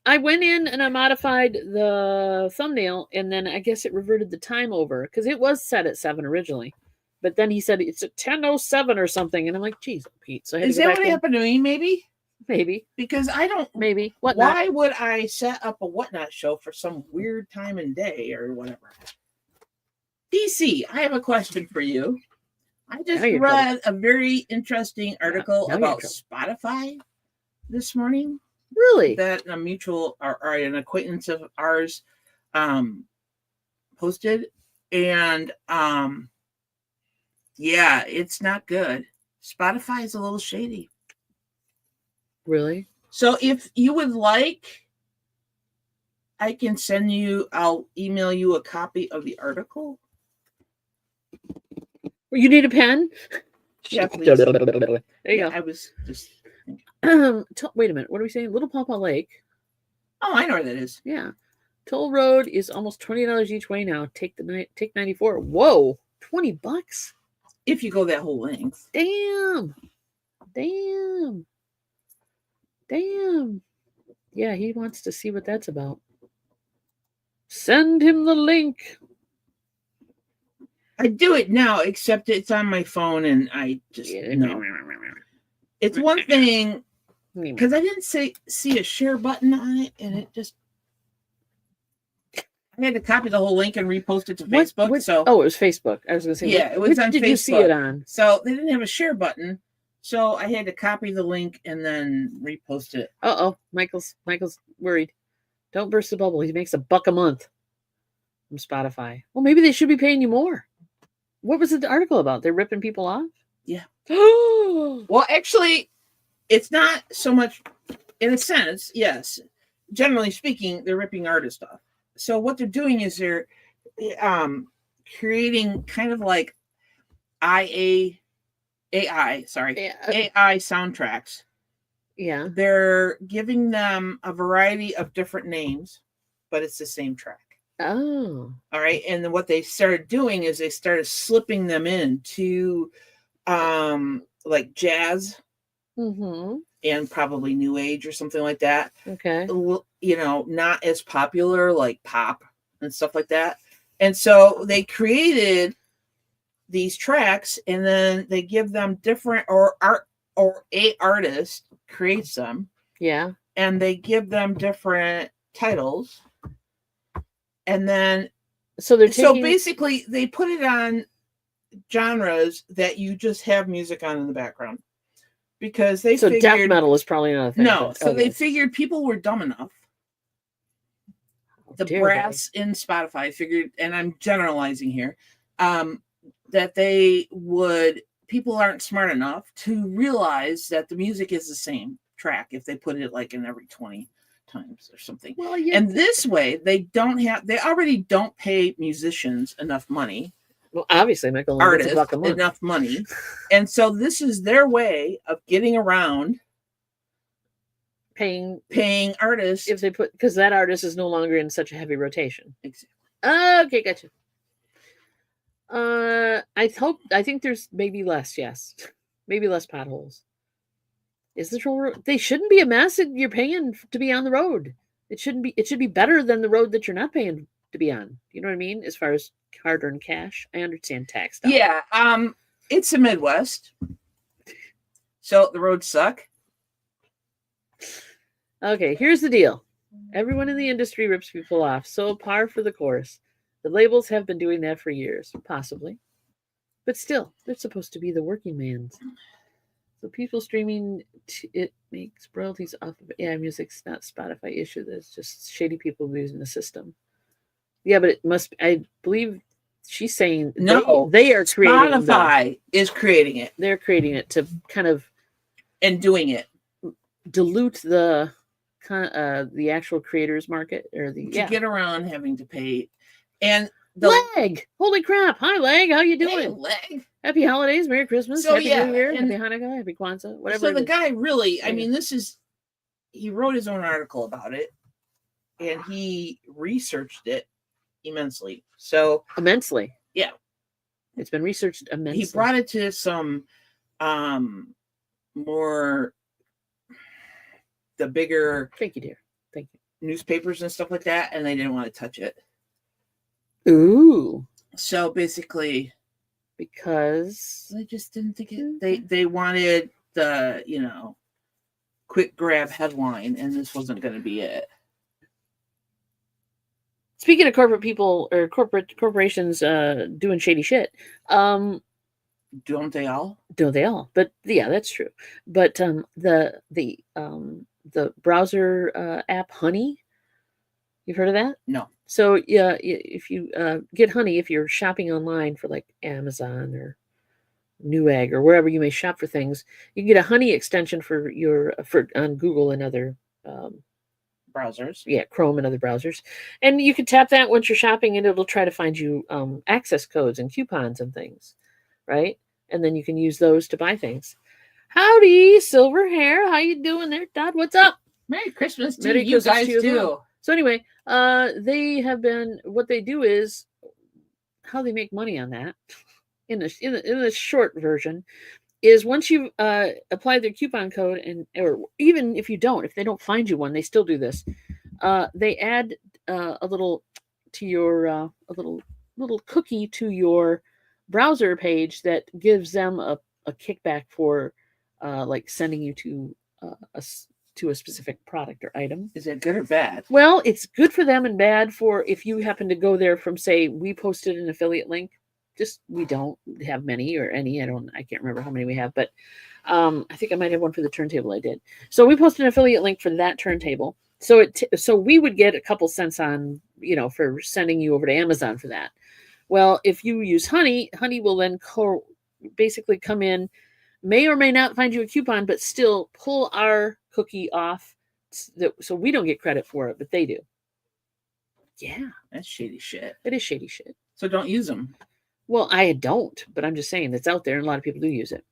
I went in and I modified the thumbnail, and then I guess it reverted the time over because it was set at 7 originally. But then he said it's at 10:07 or something, and I'm like, "Geez, Pete." So is that what happened to me? Maybe because I don't. Maybe why would I set up a whatnot show for some weird time and day or whatever? DC, I have a question for you. I just read a very interesting article about Spotify this morning. Really? That a mutual or an acquaintance of ours posted. And it's not good. Spotify is a little shady. Really? So if you would like, I can I'll email you a copy of the article. You need a pen? Yeah, please. There you go. I was just wait a minute. What are we saying? Little Pawpaw Lake. Oh, I know where that is. Yeah. Toll road is almost $20 each way now. Take 94. Whoa, $20 if you go that whole length. Damn. Yeah, he wants to see what that's about. Send him the link. I do it now, except it's on my phone, and I just no. It's one thing because I didn't see a share button on it, and it just. I had to copy the whole link and repost it to Facebook. It was Facebook. I was going to say, it was on Facebook. Did you see it on? So they didn't have a share button, so I had to copy the link and then repost it. Michael's worried. Don't burst the bubble. He makes $1 a month from Spotify. Well, maybe they should be paying you more. What was the article about? They're ripping people off? Yeah. Well, actually, it's not so much, in a sense, yes. Generally speaking, they're ripping artists off. So what they're doing is they're creating kind of like AI soundtracks. Yeah. They're giving them a variety of different names, but it's the same track. Oh. All right. And then what they started doing is they started slipping them into like jazz and probably new age or something like that. Okay. You know, not as popular like pop and stuff like that. And so they created these tracks, and then they give them different or a artist creates them. Yeah. And they give them different titles. And then so basically they put it on genres that you just have music on in the background. Because they figured death metal is probably not a thing. No. So they figured people were dumb enough. The brass in Spotify figured, and I'm generalizing here, that people aren't smart enough to realize that the music is the same track if they put it like in every 20 times or something. Well, yeah. And this way they already don't pay musicians enough money. Well, obviously, Michael, artists enough money. And so this is their way of getting around paying artists if they because that artist is no longer in such a heavy rotation. Exactly. Okay, gotcha. I think there's maybe less, yes. Maybe less potholes. Is the road? They shouldn't be a mess that you're paying to be on the road. It should be better than the road that you're not paying to be on. You know what I mean? As far as hard-earned cash. I understand tax dollars. Yeah. It's the Midwest. So the roads suck. Okay, here's the deal. Everyone in the industry rips people off. So par for the course. The labels have been doing that for years, possibly. But still, they're supposed to be the working man's. So people streaming, it makes royalties off of AI music's not Spotify issue. There's just shady people using the system. Yeah, but it must, I believe she's saying no, they are creating Spotify is creating it. They're creating it to kind of and doing it. Dilute the actual creators market or to get around having to pay. And Leg, holy crap! Hi, Leg. How you doing? Hey, Leg. Happy holidays, Merry Christmas, Happy New Year, Happy Hanukkah, Happy Kwanzaa, whatever. So the guy really, I mean, he wrote his own article about it, and he researched it immensely. So immensely, yeah, it's been researched immensely. He brought it to some more the bigger. Thank you, dear. Thank you. Newspapers and stuff like that, and they didn't want to touch it. Ooh. So basically, because they just didn't think it. They wanted the quick grab headline, and this wasn't going to be it. Speaking of corporate people or corporations doing shady shit, don't they all? Don't they all? But yeah, that's true. But the browser app Honey, you've heard of that? No. So yeah, if you get Honey, if you're shopping online for like Amazon or Newegg or wherever you may shop for things, you can get a Honey extension for on Google and other browsers. Yeah, Chrome and other browsers, and you can tap that once you're shopping, and it'll try to find you access codes and coupons and things, right? And then you can use those to buy things. Howdy, Silver Hair, how you doing there, Todd? What's up? Merry Christmas to you guys too. So anyway, they have been. What they do is how they make money on that. In the short version, is once you apply their coupon code, or even if you don't, if they don't find you one, they still do this. They add a little to your a little cookie to your browser page that gives them a kickback for like sending you to a specific product or item. Is it good or bad? Well, it's good for them and bad for if you happen to go there from, say, we posted an affiliate link. Just we don't have many or any. I can't remember how many we have, but I think I might have one for the turntable. I did. So we posted an affiliate link for that turntable. So so we would get a couple cents on for sending you over to Amazon for that. Well, if you use Honey will then basically come in may or may not find you a coupon, but still pull our cookie off so we don't get credit for it, but they do. Yeah. That's shady shit. It is shady shit. So don't use them. Well, I don't, but I'm just saying that's out there and a lot of people do use it.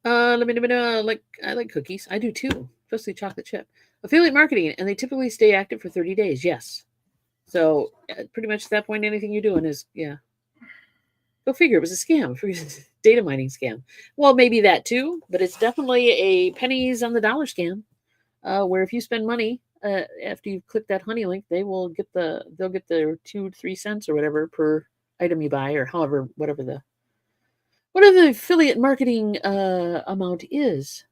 I like cookies. I do too, especially chocolate chip. Affiliate marketing, and they typically stay active for 30 days. Yes. So pretty much at that point, anything you're doing is, yeah. Go figure. It was a scam, data mining scam. Well, maybe that too, but it's definitely a pennies on the dollar scam, where if you spend money after you click that honey link, they'll get their 2-3 cents or whatever per item you buy, or however whatever the affiliate marketing amount is.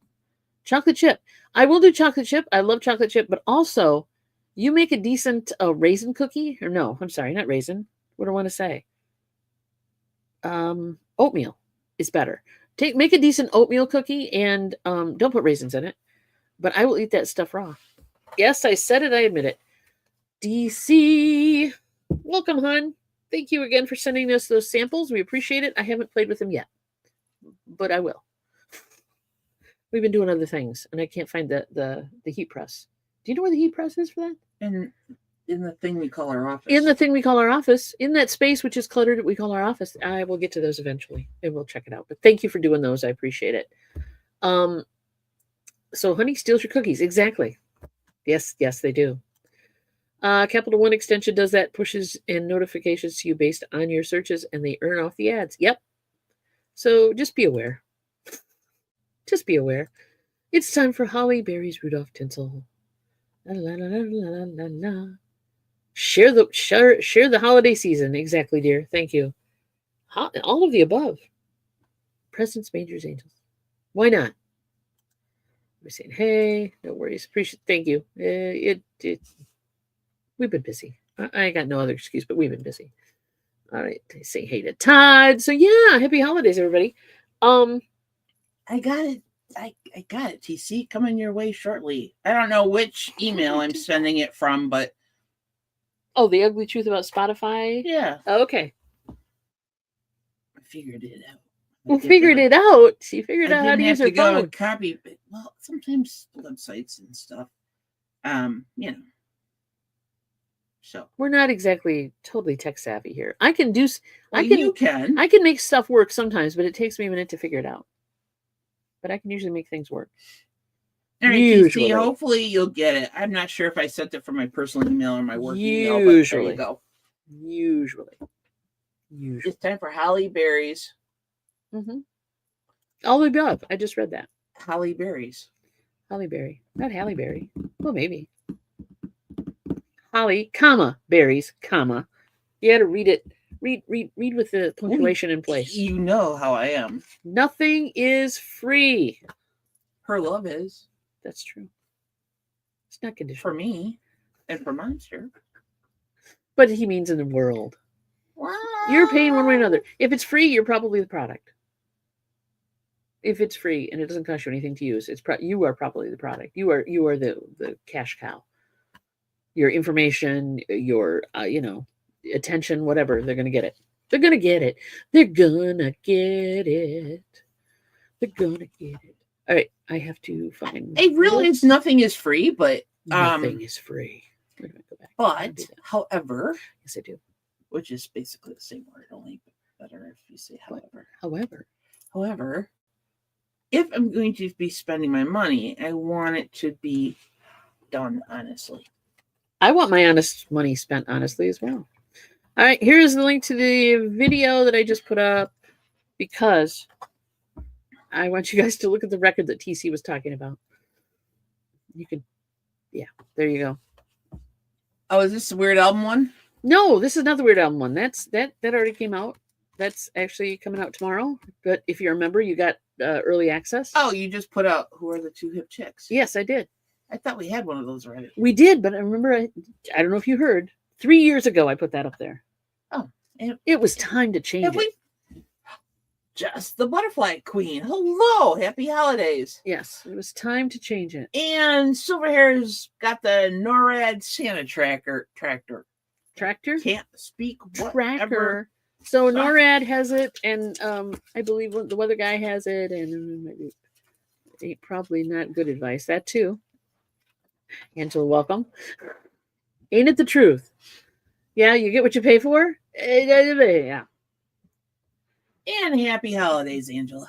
Chocolate chip. I will do chocolate chip. I love chocolate chip, but also you make a decent raisin cookie, or no, I'm sorry, not raisin. What do I want to say? Oatmeal is better. Make a decent oatmeal cookie and don't put raisins in it. But I will eat that stuff raw. Yes, I said it. I admit it. DC, welcome, hon. Thank you again for sending us those samples. We appreciate it. I haven't played with them yet, but I will. We've been doing other things, and I can't find the heat press. Do you know where the heat press is for that? And in the thing we call our office. In the thing we call our office, in that space which is cluttered, we call our office. I will get to those eventually, and we'll check it out. But thank you for doing those. I appreciate it. So honey steals your cookies. Exactly. Yes, they do. Capital One extension does that, pushes and notifications to you based on your searches, and they earn off the ads. Yep. So just be aware. Just be aware. It's time for holly berries, Rudolph tinsel. La, la, la, la, la, la, la. Share the holiday season. Exactly, dear. Thank you. All of the above. Presents, majors, angels. Why not? We're saying, hey, no worries. Appreciate. Thank you. We've been busy. I got no other excuse, but we've been busy. All right. They say hey to Todd. So yeah, happy holidays, everybody. I got it. I got it, TC. Coming your way shortly. I don't know which email I'm sending it from, but oh, the ugly truth about Spotify? Yeah. Oh, okay. I figured it out. Well, figured it out. She figured out how to use her phone. Go copy. Well, sometimes websites and stuff. You know. So we're not exactly totally tech savvy here. I can do. Well, you can. I can make stuff work sometimes, but it takes me a minute to figure it out. But I can usually make things work. All right, usually. TC, hopefully you'll get it. I'm not sure if I sent it from my personal email or my work email, but there you go. Usually. It's time for holly berries. Mm-hmm. All the above. I just read that. Holly berries. Holly berry. Not Halle Berry. Well, maybe. Holly, comma, berries, comma. You had to read it. Read with the punctuation in place. You know how I am. Nothing is free. Her love is. That's true. It's not conditional. For me and for Monster. But he means in the world. Wow. You're paying one way or another. If it's free, you're probably the product. If it's free and it doesn't cost you anything to use, you are probably the product. You are the cash cow. Your information, your attention, whatever, they're gonna get it. They're gonna get it. They're gonna get it. They're gonna get it. All right, I have to find. It really is. Nothing is free, but nothing is free. We're gonna go back. But however, yes, I do. Which is basically the same word, only better if you say however. However, if I'm going to be spending my money, I want it to be done honestly. I want my money spent honestly as well. All right, here's the link to the video that I just put up because I want you guys to look at the record that TC was talking about. You can, yeah, there you go. Oh, is this the Weird Album one? No, this is not the Weird Album one. That already came out. That's actually coming out tomorrow. But if you remember, you got early access. Oh, you just put out Who Are the Two Hip Chicks? Yes, I did. I thought we had one of those already. We did, but I remember, I don't know if you heard, 3 years ago I put that up there. Oh. It was time to change it. Just the Butterfly Queen. Hello. Happy holidays. Yes, it was time to change it. And Silverhair's got the NORAD Santa tractor. Tractor? Can't speak. Tracker. So NORAD has it, and I believe the weather guy has it, and maybe probably not good advice. That too. Angela, welcome. Ain't it the truth? Yeah, you get what you pay for. Yeah. And happy holidays, Angela.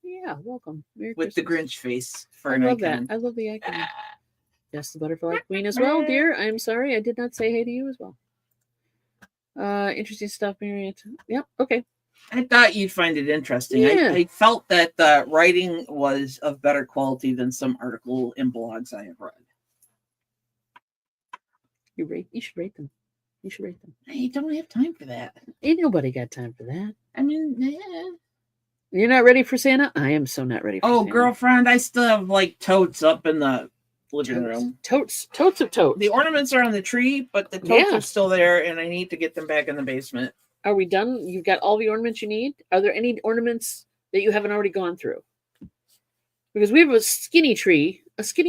Yeah, welcome. Merry With Christmas. the Grinch face for I an love icon. that. I love the icon. Yes, the butterfly queen as well, dear. I'm sorry I did not say hey to you as well. Interesting stuff, Marriott. Yep. Okay. I thought you'd find it interesting. Yeah. I felt that the writing was of better quality than some article and blogs I have read. You should rate them. You should rate them. I don't have time for that. Ain't nobody got time for that. I mean, You're not ready for Santa? I am so not ready for Santa. Girlfriend, I still have like totes up in the living room. Totes of totes. The ornaments are on the tree, but the totes are still there, and I need to get them back in the basement. Are we done? You've got all the ornaments you need? Are there any ornaments that you haven't already gone through? Because we have a skinny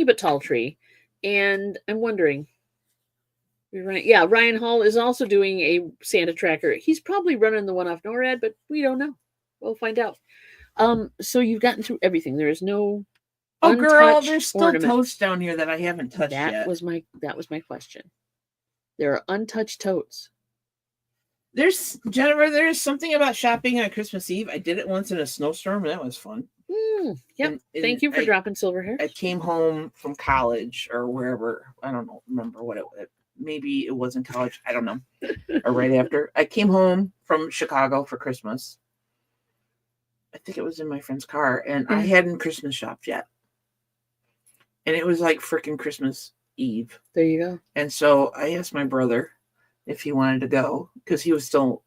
but tall tree, and I'm wondering. Ryan Hall is also doing a Santa tracker. He's probably running the one off NORAD, but we don't know. We'll find out. So you've gotten through everything. There is no girl, there's still totes down here that I haven't touched yet. That was my question. There are untouched totes. Jennifer, there's something about shopping on Christmas Eve. I did it once in a snowstorm, and that was fun. Yep. And thank you for dropping silver hair. I came home from college or wherever. I don't remember what it was. Maybe it wasn't college. I don't know. Or right after. I came home from Chicago for Christmas. I think it was in my friend's car, and I hadn't Christmas shopped yet. And it was like freaking Christmas Eve. There you go. And so I asked my brother if he wanted to go, because he was still,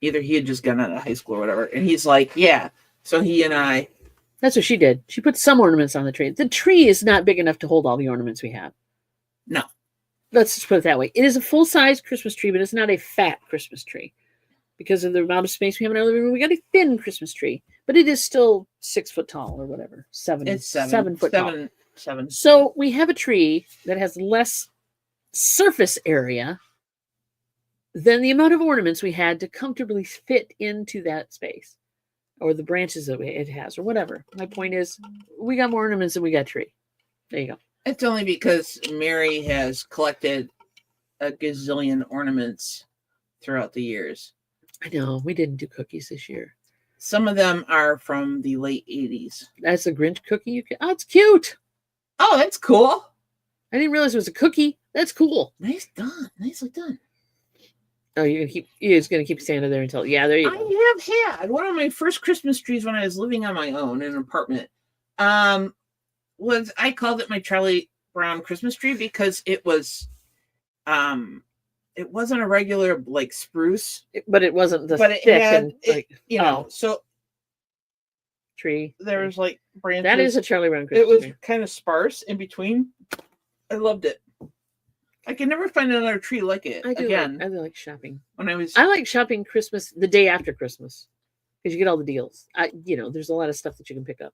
either he had just gotten out of high school or whatever. And he's like, yeah. So he and I. That's what she did. She put some ornaments on the tree. The tree is not big enough to hold all the ornaments we have. No. Let's just put it that way. It is a full-size Christmas tree, but it's not a fat Christmas tree. Because of the amount of space we have in our living room, we got a thin Christmas tree. But it is still 6 foot tall or whatever. It's 7 foot tall. 7. So we have a tree that has less surface area than the amount of ornaments we had to comfortably fit into that space. Or the branches that it has, or whatever. My point is, we got more ornaments than we got tree. There you go. It's only because Mary has collected a gazillion ornaments throughout the years. I know. We didn't do cookies this year. Some of them are from the late 80s. That's a Grinch cookie. It's cute. Oh, that's cool. I didn't realize it was a cookie. That's cool. Nice done. Nicely done. Oh, you're gonna keep Santa there until there you go. I have had one of my first Christmas trees when I was living on my own in an apartment. Was I called it my Charlie Brown Christmas tree because it was it wasn't a regular like spruce, but it wasn't the but it thick had and like so tree. There was like branches. That is a Charlie Brown Christmas tree. It was tree. kind of sparse in between. I loved it. I can never find another tree like it. I do. Again, I like shopping. I like shopping Christmas the day after Christmas because you get all the deals. There's a lot of stuff that you can pick up.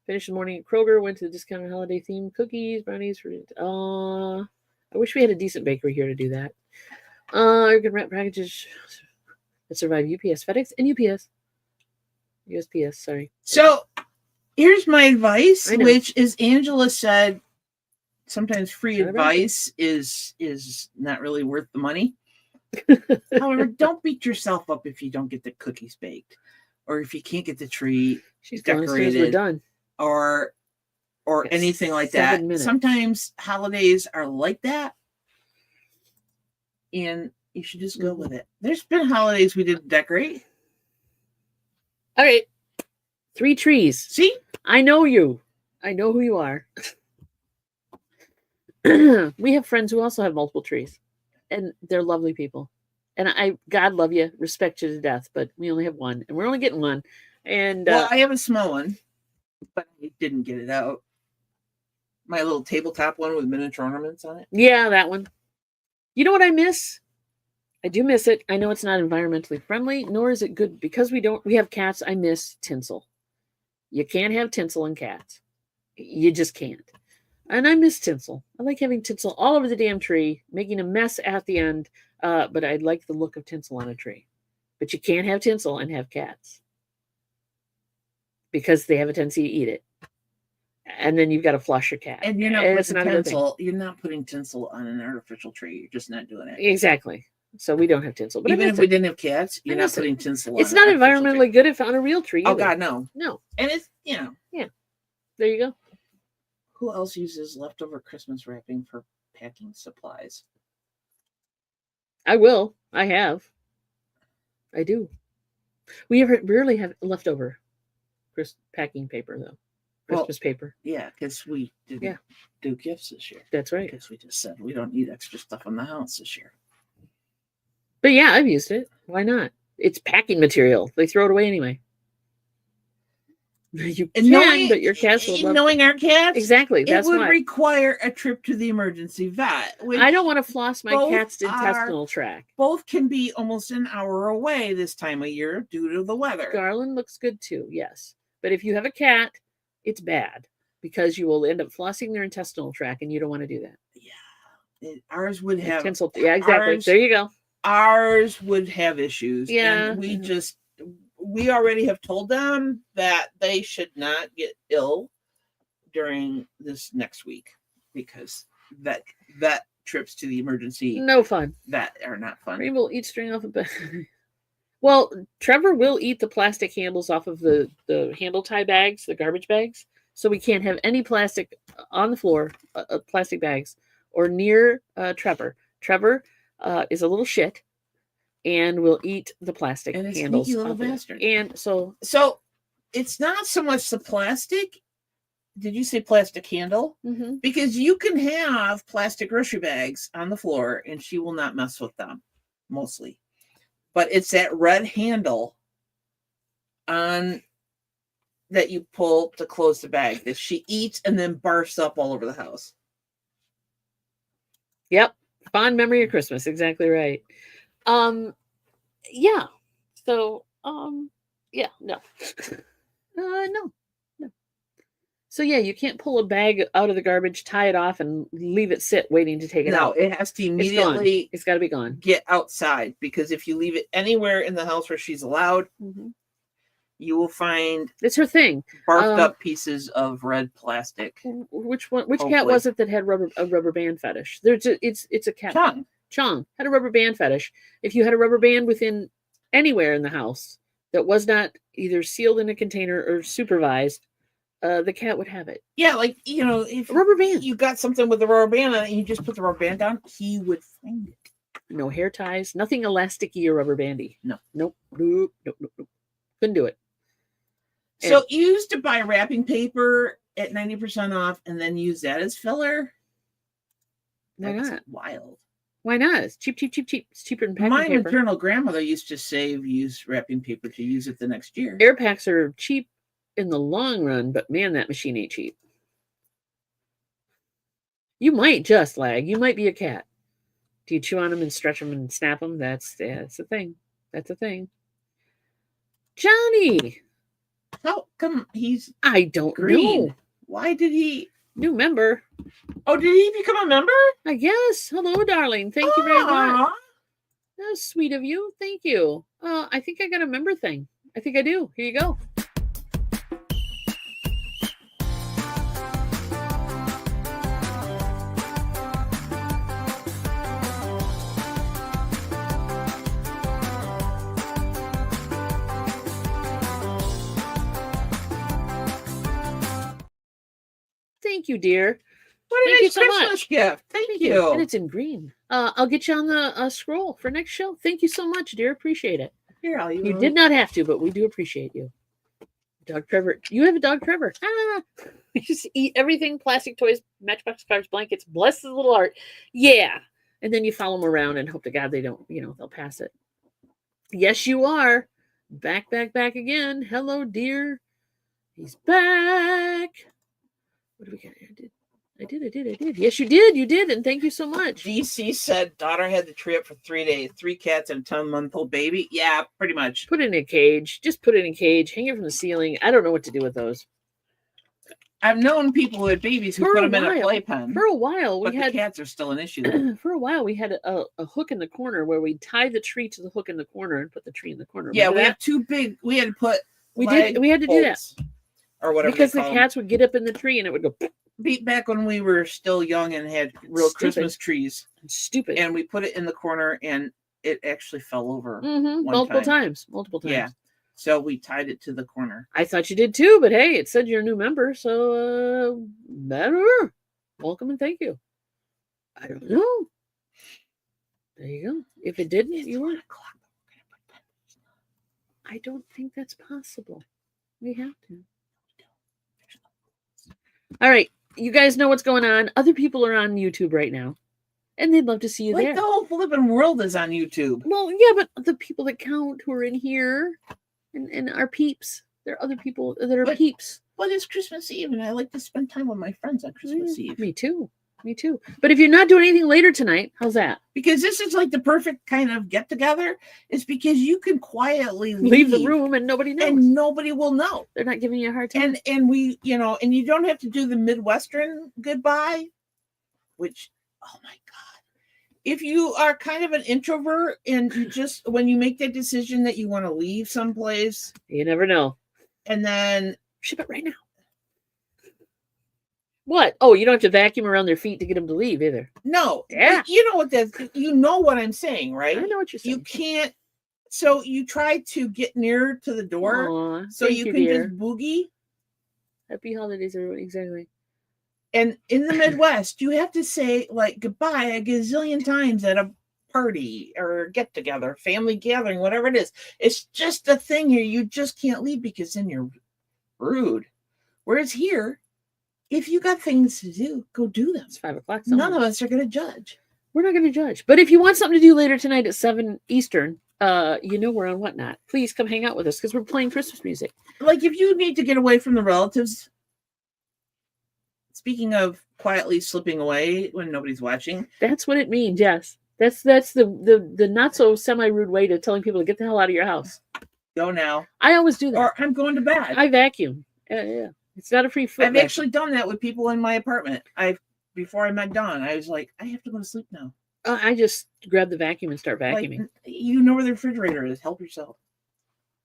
Finished the morning at Kroger. Went to the discounted holiday themed cookies, brownies. I wish we had a decent bakery here to do that. You can wrap packages that survive UPS, FedEx, and USPS. Sorry. So here's my advice, which is Angela said. Sometimes free advice is not really worth the money. However, don't beat yourself up if you don't get the cookies baked, or if you can't get the tree decorated. We're done. Or anything like that. Sometimes holidays are like that, and you should just go with it. There's been holidays we didn't decorate. All right, 3 trees. See, I know you. I know who you are. We have friends who also have multiple trees, and they're lovely people. And God love you, respect you to death, but we only have one, and we're only getting one. And I have a small one, but I didn't get it out. My little tabletop one with miniature ornaments on it. Yeah, that one. You know what I miss? I do miss it. I know it's not environmentally friendly, nor is it good because we have cats. I miss tinsel. You can't have tinsel and cats. You just can't. And I miss tinsel. I like having tinsel all over the damn tree, making a mess at the end. But I like the look of tinsel on a tree. But you can't have tinsel and have cats because they have a tendency to eat it. And then you've got to flush your cat. And you're not It's putting not a good thing. tinsel. You're not putting tinsel on an artificial tree. You're just not doing it. Exactly. So we don't have tinsel. But Even if we didn't have cats, you're not putting tinsel on. It's not environmentally good if on a real tree. Oh God, no. No. And it's Yeah. There you go. Who else uses leftover Christmas wrapping for packing supplies? I will. I have. I do. We rarely have leftover packing paper though. Christmas paper. Yeah, because we didn't do gifts this year. That's right. Because we just said we don't need extra stuff in the house this year. But yeah, I've used it. Why not? It's packing material. They throw it away anyway. You can, but your cats will love knowing our cats, exactly. That's it would why. require a trip to the emergency vet. I don't want to floss my cat's intestinal tract. Both can be almost an hour away this time of year due to the weather. Garland looks good too, yes. But if you have a cat, it's bad because you will end up flossing their intestinal tract, and you don't want to do that. Yeah, ours would have tinsel. Yeah, exactly. There you go. Ours would have issues. Yeah, and we already have told them that they should not get ill during this next week because that trips to the emergency no fun. That are not fun. Rainbow will eat string off a bed. Well, Trevor will eat the plastic handles off of the handle tie bags, the garbage bags. So we can't have any plastic on the floor, plastic bags, or near Trevor. Trevor is a little shit and will eat the plastic and handles. Sneaky little bastard. And so it's not so much the plastic. Did you say plastic handle? Mm-hmm. Because you can have plastic grocery bags on the floor and she will not mess with them, mostly. But it's that red handle on that you pull to close the bag that she eats and then barfs up all over the house. Yep. Fond memory of Christmas. Exactly right. Yeah. So, yeah, no. No. So yeah, you can't pull a bag out of the garbage, tie it off, and leave it sit waiting to take it out. No, it has to immediately. It's got to be gone. Get outside, because if you leave it anywhere in the house where she's allowed, you will find it's her thing. Barfed up pieces of red plastic. Which one? Which cat was it that had a rubber band fetish? It's a cat. Chong had a rubber band fetish. If you had a rubber band within anywhere in the house that was not either sealed in a container or supervised, the cat would have it. Yeah, like, if a rubber band, you got something with a rubber band on it and you just put the rubber band down, he would find it. No hair ties, nothing elasticy or rubber bandy. No. Nope. Couldn't do it. So you used to buy wrapping paper at 90% off and then use that as filler? That's not wild. Why not? It's cheap. It's cheaper than packing My paper. maternal grandmother used to use wrapping paper to use it the next year. Air packs are cheap in the long run, but man, that machine ain't cheap. You might just lag. You might be a cat. Do you chew on them and stretch them and snap them? That's a thing. That's a thing. Johnny! How come he's I don't green? know. Why did he... New member. Oh, did he become a member? I guess. Hello, darling. Thank you very much. That's sweet of you. Thank you. I think I got a member thing. I think I do. Here you go. Thank you, dear. What a nice Christmas gift. Thank you. And it's in green. I'll get you on the scroll for next show. Thank you so much, dear. Appreciate it. Here, you did not have to, but we do appreciate you. Dog Trevor. You have a dog Trevor. You just eat everything, plastic toys, matchbox cars, blankets. Bless his little heart. Yeah. And then you follow them around and hope to God they don't, they'll pass it. Yes, you are. Back again. Hello, dear. He's back. What do we got? I did. Yes, you did. You did. And thank you so much. DC said daughter had the tree up for 3 days. 3 cats and a 10-month-old baby. Yeah, pretty much. Put it in a cage. Just put it in a cage. Hang it from the ceiling. I don't know what to do with those. I've known people who had babies who For put a them in a while. playpen. For a while, but we the had cats are still an issue. for a while we had a hook in the corner where we tied the tree to the hook in the corner and put the tree in the corner. Yeah, Remember we that? have two big. We had to put. We had to do that bolts, or whatever because they the call cats would get up in the tree and it would go beat back when we were still young and had real Stupid. Christmas trees. Stupid. And we put it in the corner and it actually fell over multiple times. Yeah. So we tied it to the corner. I thought you did too, but hey, it said you're a new member, so better. Welcome and thank you. I don't know. There you go. If it didn't, you weren't. I don't think that's possible. We have to. All right. You guys know what's going on. Other people are on YouTube right now. And they'd love to see you there. The whole flipping world is on YouTube. Well, yeah, but the people that count who are in here and our peeps. There are other people that are peeps. But it's Christmas Eve, and I like to spend time with my friends on Christmas Eve. Me too. Me too. But if you're not doing anything later tonight, how's that? Because this is like the perfect kind of get together. It's because you can quietly leave the room and nobody knows. And nobody will know. They're not giving you a hard time. And we, and you don't have to do the Midwestern goodbye, which, oh my God. If you are kind of an introvert and you just, when you make that decision that you want to leave someplace. You never know. And then. Ship it right now. What? Oh, you don't have to vacuum around their feet to get them to leave either. No. Yeah. You know what you know what I'm saying, right? I know what you're saying. You can't. So you try to get nearer to the door. Aww, so you can dear. just boogie. Happy holidays, everybody. Exactly. And in the Midwest, you have to say like goodbye a gazillion times at a party or get together, family gathering, whatever it is. It's just a thing here. You just can't leave because then you're rude. Whereas here, if you got things to do, go do them. It's 5 o'clock. None of us are going to judge. We're not going to judge. But if you want something to do later tonight at 7 Eastern, we're on Whatnot. Please come hang out with us because we're playing Christmas music. Like if you need to get away from the relatives. Speaking of quietly slipping away when nobody's watching. That's what it means, yes. That's the not so semi-rude way to telling people to get the hell out of your house. Go now. I always do that. Or I'm going to bed. I vacuum. Yeah. It's not a free foot. I've actually done that with people in my apartment. Before I met Dawn, I was like, I have to go to sleep now. I just grab the vacuum and start vacuuming. Like, you know where the refrigerator is. Help yourself.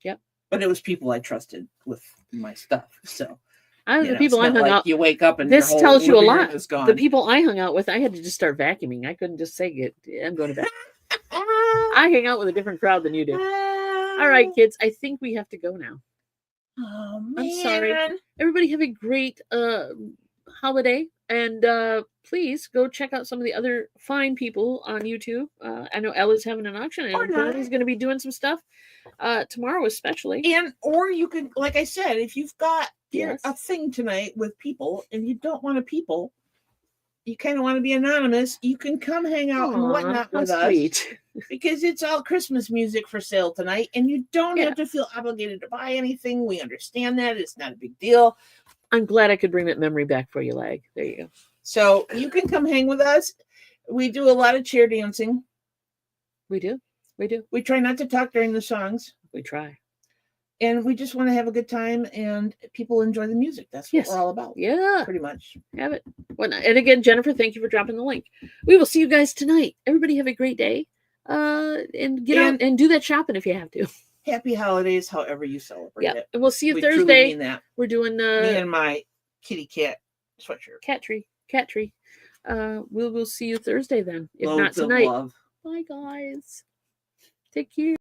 Yep. But it was people I trusted with my stuff. So the people I hung out. You wake up and this tells you a lot. Is gone. The people I hung out with, I had to just start vacuuming. I couldn't just say I'm going to bed. I hang out with a different crowd than you do. All right, kids. I think we have to go now. Oh man! I'm sorry. Everybody have a great holiday, and please go check out some of the other fine people on YouTube. I know Ella's having an auction, and Bernie's going to be doing some stuff tomorrow, especially. Or you could, like I said, if you've got Yes. a thing tonight with people, and you don't want people, you kind of want to be anonymous. You can come hang out and Whatnot with us. Because it's all Christmas music for sale tonight, and you don't have to feel obligated to buy anything. We understand that. It's not a big deal. I'm glad I could bring that memory back for you, Lag. There you go. So you can come hang with us. We do a lot of chair dancing. We do. We try not to talk during the songs. We try. And we just want to have a good time, and people enjoy the music. That's what we're all about. Yeah. Pretty much. Have it. And again, Jennifer, thank you for dropping the link. We will see you guys tonight. Everybody have a great day. And get out and do that shopping if you have to. Happy holidays, however you celebrate it. And we'll see you we Thursday. Truly mean that. We're doing me and my kitty cat sweatshirt. Cat tree. We'll see you Thursday then. If Loads not tonight. Of love. Bye guys. Take care.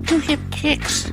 Do hip kicks.